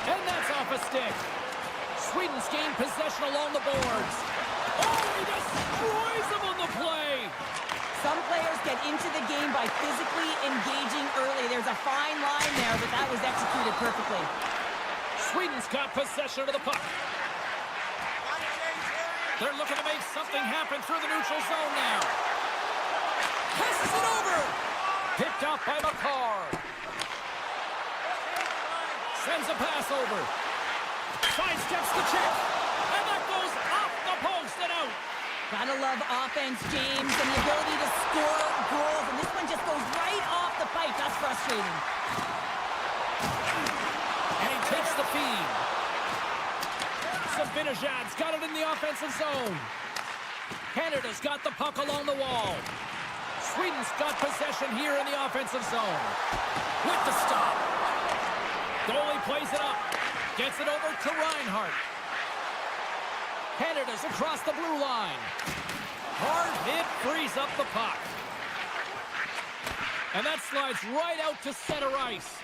A: And that's off a stick. Sweden's gained possession along the boards. Oh, he destroys them on the play.
B: Some players get into the game by physically engaging early. There's a fine line there, but that was executed perfectly.
A: Sweden's got possession of the puck. They're looking to make something happen through the neutral zone now. Passes it over. Picked off by McCarr. Sends a pass over. Sidesteps the check. And that goes off the post and out.
B: Gotta love offense, James, and the ability to score goals. And this one just goes right off the pipe. That's frustrating.
A: And he takes the feed. Vinajad's got it in the offensive zone. Canada's got the puck along the wall. Sweden's got possession here in the offensive zone. With the stop. Goalie plays it up. Gets it over to Reinhart. Canada's across the blue line. Hard hit frees up the puck. And that slides right out to center ice.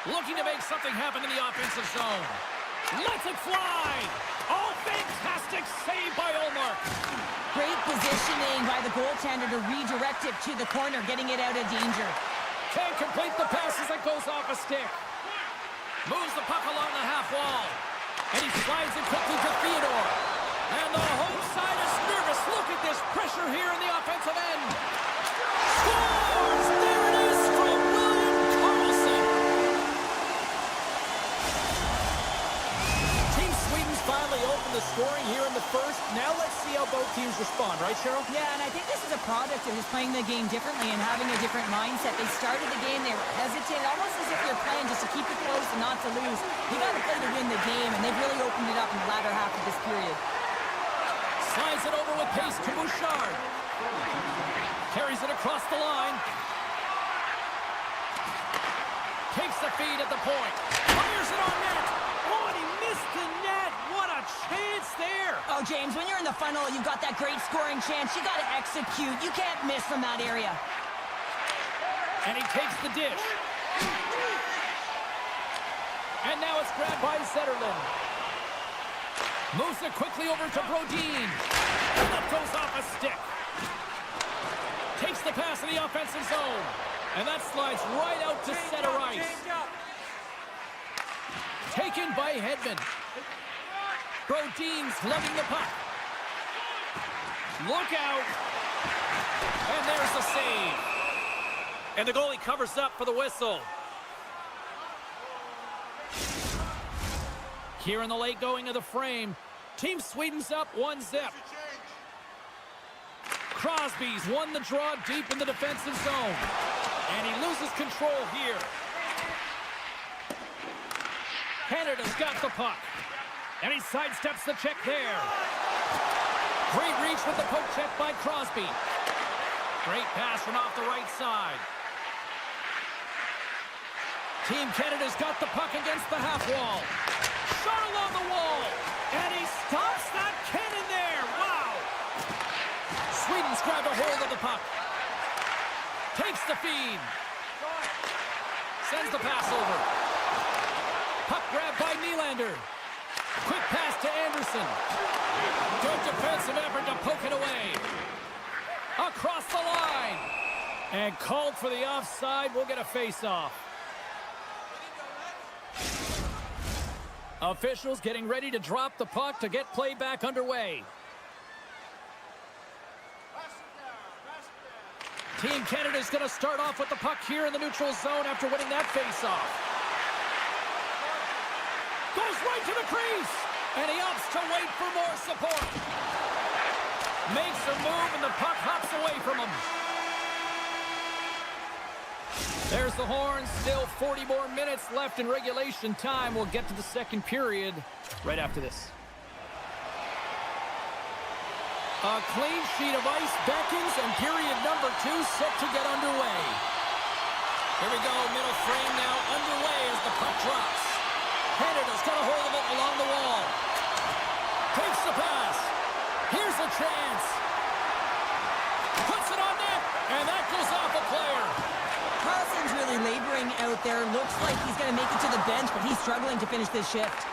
A: Looking to make something happen in the offensive zone. Lets it fly. Oh, fantastic save by Ullmark.
B: Great positioning by the goaltender to redirect it to the corner, getting it out of danger.
A: Can't complete the pass as it goes off a stick. Moves the puck along the half wall. And he slides it quickly to Theodore. And the home side is nervous. Look at this pressure here in the offensive end. Scores! There it is from William Karlsson. Team Sweden's finally opened the scoring here in the first. Now let's see how both teams respond, right, Cheryl?
B: Yeah, and I think this is a product of just playing the game differently and having a different mindset. They started the game, they were hesitant, almost as if you're playing just to keep it close and not to lose. You got to play to win the game, and they've really opened it up in the latter half of this period.
A: Slides it over with pace to Bouchard. Carries it across the line. Takes the feed at the point. Fires it on net. Oh, and he missed the net. What a chance there.
B: Oh, James, when you're in the funnel, you've got that great scoring chance. You got to execute. You can't miss from that area.
A: And he takes the dish. And now it's grabbed by Zetterlund. Moves it quickly over to Brodin. And that goes off a stick. Takes the pass in the offensive zone. And that slides right out to center ice. Taken by Hedman. Brodin's lugging the puck. Look out. And there's the save. And the goalie covers up for the whistle. Here in the late going of the frame, Team Sweden's up 1-0. Crosby's won the draw deep in the defensive zone. And he loses control here. Canada's got the puck. And he sidesteps the check there. Great reach with the poke check by Crosby. Great pass from off the right side. Team Canada's got the puck against the half wall. Shot along the wall. And he stops that cannon there. Wow. Sweden's grabbed a hold of the puck. Takes the feed. Sends the pass over. Puck grabbed by Nylander. Quick pass to Anderson. Good defensive effort to poke it away. Across the line. And called for the offside. We'll get a face-off. Officials getting ready to drop the puck to get play back underway. Team Canada's going to start off with the puck here in the neutral zone after winning that face-off. Goes right to the crease. And he opts to wait for more support. Makes a move and the puck hops away from him. There's the horn. Still 40 more minutes left in regulation time. We'll get to the second period right after this. A clean sheet of ice beckons, and period number 2 set to get underway. Here we go, middle frame now underway as the puck drops. Canada's got a hold of it along the wall. Takes the pass. Here's a chance. Puts it on net, and that goes off a player.
B: Carlson's really laboring out there. Looks like he's going to make it to the bench, but he's struggling to finish this shift.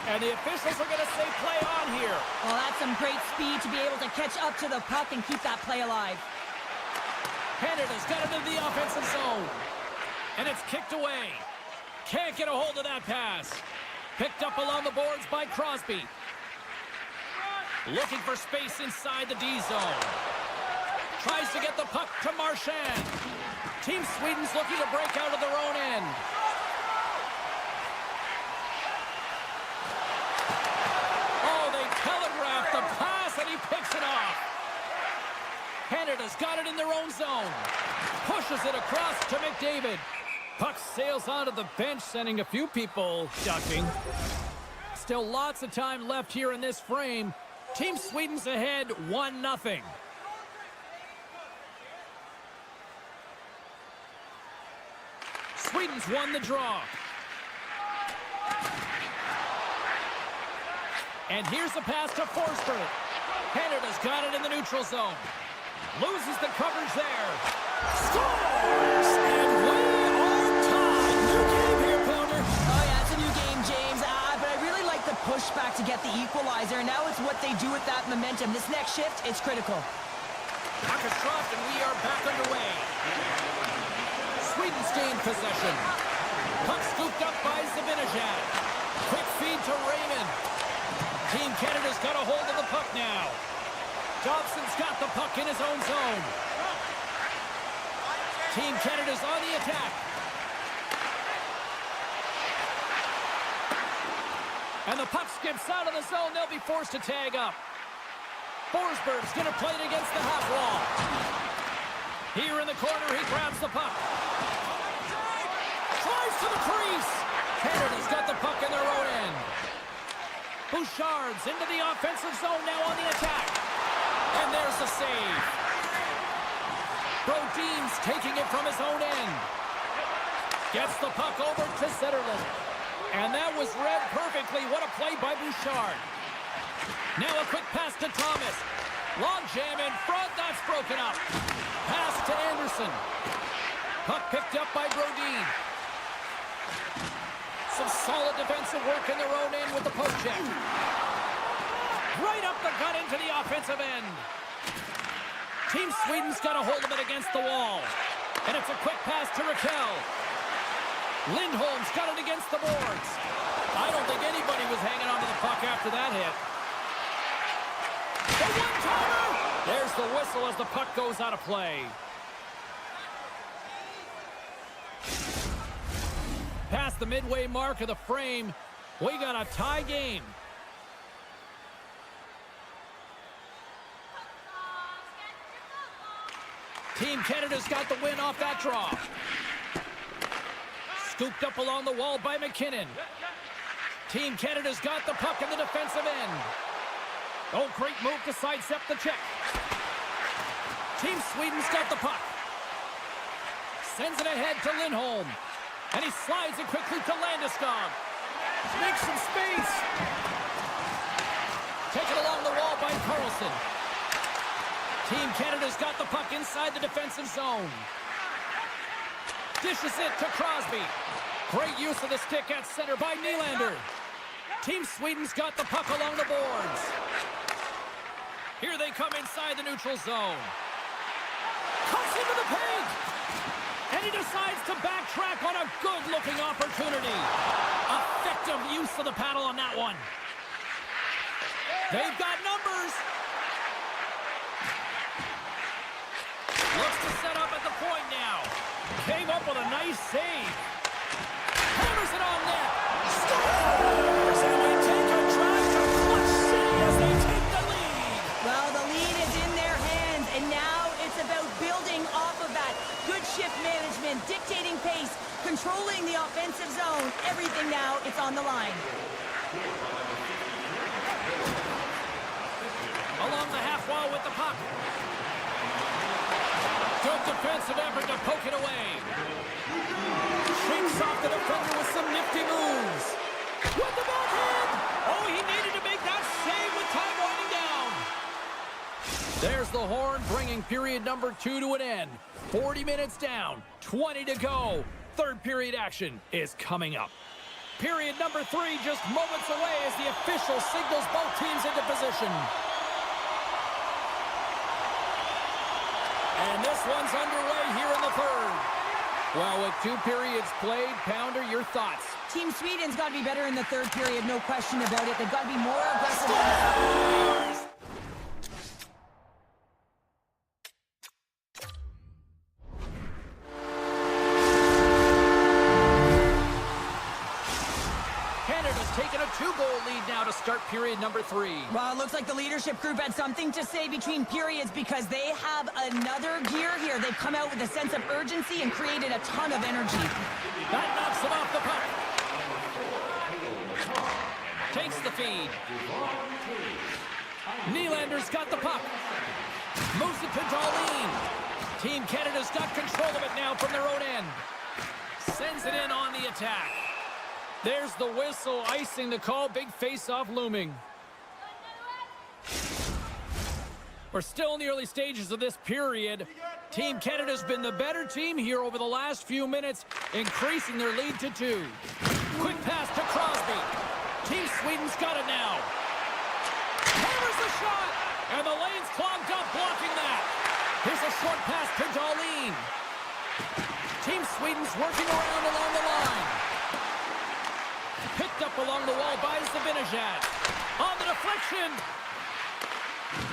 A: And the officials are going to say play on here.
B: Well, that's some great speed to be able to catch up to the puck and keep that play alive.
A: Canada's got it in the offensive zone. And it's kicked away. Can't get a hold of that pass. Picked up along the boards by Crosby. Looking for space inside the D zone. Tries to get the puck to Marchand. Team Sweden's looking to break out of their own end. Oh, they telegraphed the pass, and he picks it off. Canada's got it in their own zone. Pushes it across to McDavid. Puck sails onto the bench, sending a few people ducking. Still lots of time left here in this frame. Team Sweden's ahead 1-0. Sweden's won the draw. And here's a pass to Forsberg. Canada's got it in the neutral zone. Loses the coverage there. Scores! And we are tied. New game here, Pounder.
B: Oh, yeah, it's a new game, James. But I really like the pushback to get the equalizer. Now it's what they do with that momentum. This next shift, it's critical.
A: Puck is dropped, and we are back underway. Sweden's gained possession. Puck scooped up by Zibanejad. Quick feed to Raymond. Team Canada's got a hold of the puck now. Dobson's got the puck in his own zone. Team Canada's on the attack. And the puck skips out of the zone. They'll be forced to tag up. Forsberg's going to play it against the half wall. Here in the corner, he grabs the puck. Drives to the crease. Canada's got the puck in their own end. Bouchard's into the offensive zone now on the attack. And there's the save. Brodin's taking it from his own end. Gets the puck over to Zetterlund. And that was read perfectly. What a play by Bouchard. Now a quick pass to Thomas. Long jam in front. That's broken up. Pass to Anderson. Puck picked up by Brodin. Some solid defensive work in their own end with the poke check. Right up the gut into the offensive end. Team Sweden's got a hold of it against the wall. And it's a quick pass to Raquel. Lindholm's got it against the boards. I don't think anybody was hanging on to the puck after that hit. The one-timer! There's the whistle as the puck goes out of play. Past the midway mark of the frame, we got a tie game. Team Canada's got the win off that draw. Scooped up along the wall by McKinnon. Team Canada's got the puck in the defensive end. Oh, great move to sidestep the check. Team Sweden's got the puck. Sends it ahead to Lindholm. And he slides it quickly to Landeskog. Makes some space. Taken along the wall by Carlson. Team Canada's got the puck inside the defensive zone. Dishes it to Crosby. Great use of the stick at center by Nylander. Team Sweden's got the puck along the boards. Here they come inside the neutral zone. Cuts into the paint. And he decides to backtrack on a good-looking opportunity. Effective use of the paddle on that one. They've got numbers. Looks to set up at the point now. Came up with a nice save. Hammers it on net. Scores! And they take a drive to Clutch City as they take the lead.
B: Well, the lead is in their hands, and now it's about building off of that. Good shift management movement, dictating pace, controlling the offensive zone. Everything now, it's on the line.
A: Along the half wall with the puck. Good defensive effort to poke it away. Shakes off the defender with some nifty moves. With the backhand! Oh, he needed to make that save with time winding down. There's the horn, bringing period number 2 to an end. 40 minutes down, 20 to go. Third period action is coming up. Period number 3 just moments away as the official signals both teams into position. And this one's underway here in the third. Well, with 2 periods played, Pounder, your thoughts?
B: Team Sweden's got to be better in the third period, no question about it. They've got to be more aggressive.
A: Canada's taken a 2-goal lead now to start period number 3.
B: Well, it looks like the leadership group had something to say between periods because they have another gear here. They've come out with a sense of urgency and created a ton of energy.
A: That knocks him off the puck. Takes the feed. Nylander's got the puck. Moves it to Darlene. Team Canada's got control of it now from their own end. Sends it in on the attack. There's the whistle, icing the call. Big face-off looming. We're still in the early stages of this period. Team Canada's been the better team here over the last few minutes, increasing their lead to 2. Quick pass to Crosby. Team Sweden's got it now. Hammers the shot, and the lane's clogged up, blocking that. Here's a short pass to Darlene. Team Sweden's working around along the line. Picked up along the wall by Zibanejad. On the deflection.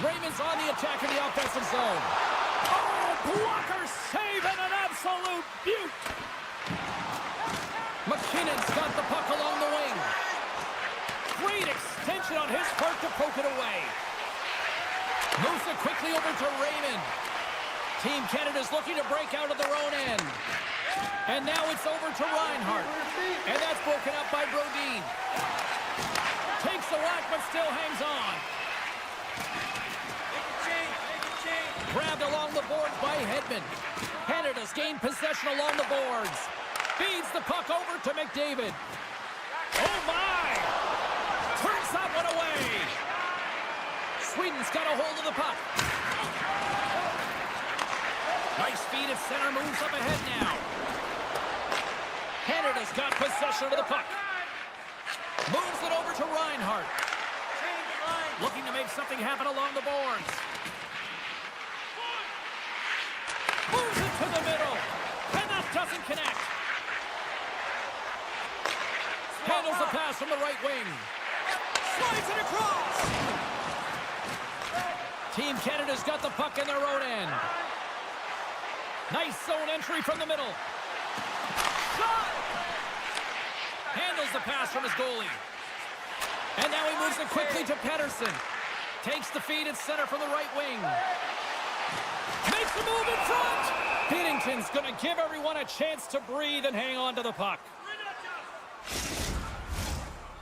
A: Raymond's on the attack in the offensive zone. Oh, blocker save and an absolute beaut. McKinnon's got the puck along the wing. Great extension on his part to poke it away. Moves it quickly over to Raymond. Team Canada's looking to break out of their own end. And now it's over to Reinhart. And that's broken up by Brodin. Takes the whack, but still hangs on. Grabbed along the boards by Hedman. Canada's gained possession along the boards. Feeds the puck over to McDavid. Oh, my! Turns that one away. Sweden's got a hold of the puck. Nice feed at center, moves up ahead now. Canada's got possession of the puck. Moves it over to Reinhart. Looking to make something happen along the boards. Moves it to the middle. And that doesn't connect. Handles the pass from the right wing. Slides it across. Team Canada's got the puck in their own end. Nice zone entry from the middle. Shot! Handles the pass from his goalie. And now he moves it quickly to Pettersson. Takes the feed at center from the right wing. Makes the move in front! Binnington's going to give everyone a chance to breathe and hang on to the puck.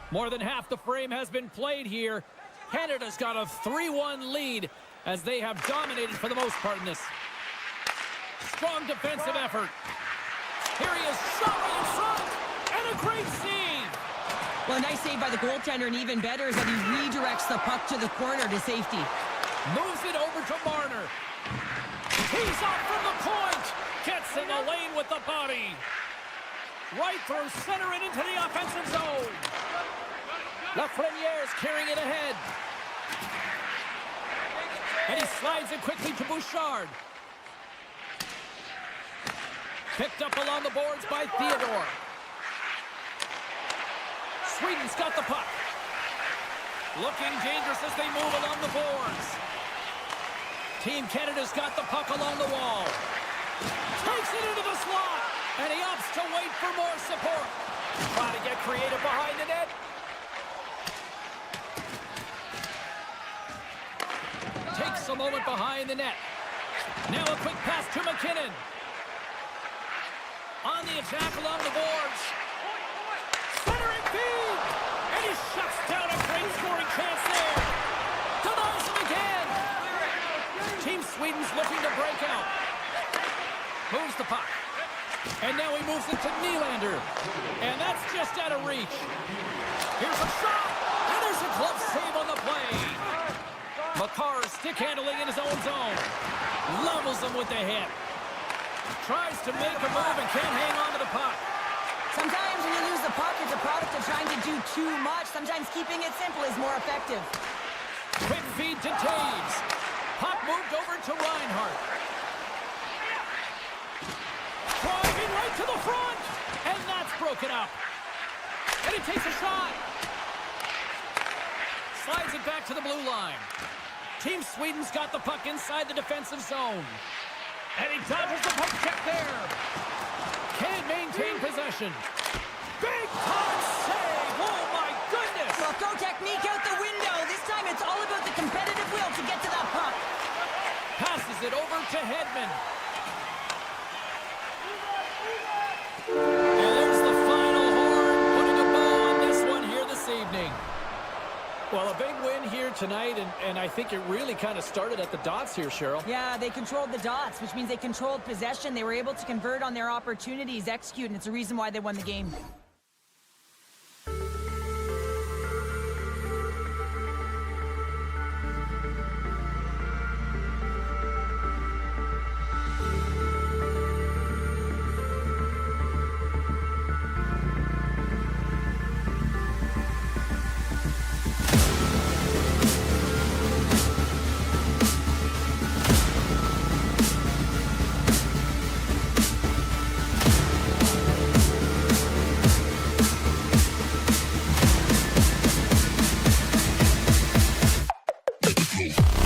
A: More than half the frame has been played here. Canada's got a 3-1 lead as they have dominated for the most part in this. Strong defensive effort. Here he is, shot right in front, and a great save.
B: Well, a nice save by the goaltender, and even better is that he redirects the puck to the corner to safety.
A: Moves it over to Marner. He's off from the point. Gets in the lane with the body. Right through center and into the offensive zone. Lafreniere's carrying it ahead. And he slides it quickly to Bouchard. Picked up along the boards by Theodore. Sweden's got the puck. Looking dangerous as they move along the boards. Team Canada's got the puck along the wall. Takes it into the slot. And he opts to wait for more support. Trying to get creative behind the net. Takes a moment behind the net. Now a quick pass to McKinnon. On the attack along the boards. Centering feed. And he shuts down a great scoring chance there. Denies him again. Team Sweden's looking to break out. Moves the puck. And now he moves it to Nylander. And that's just out of reach. Here's a shot. And there's a glove save on the play. Makar stick handling in his own zone. Levels him with the hit. Tries to make a move and can't hang on to the puck.
B: Sometimes when you lose the puck, it's a product of trying to do too much. Sometimes keeping it simple is more effective.
A: Quick feed to Taves. Puck moved over to Reinhart. Driving right to the front. And that's broken up. And he takes a shot. Slides it back to the blue line. Team Sweden's got the puck inside the defensive zone. And he dodges the poke check there. Can't maintain possession. Big time save. Oh, my goodness.
B: Well, throw technique out the window. This time it's all about the competitive will to get to that puck.
A: Passes it over to Hedman. And there's the final horn, putting a bow on this one here this evening. Well, a big win here tonight, and I think it really kind of started at the dots here, Cheryl.
B: Yeah, they controlled the dots, which means they controlled possession. They were able to convert on their opportunities, execute, and it's a reason why they won the game.
C: Go.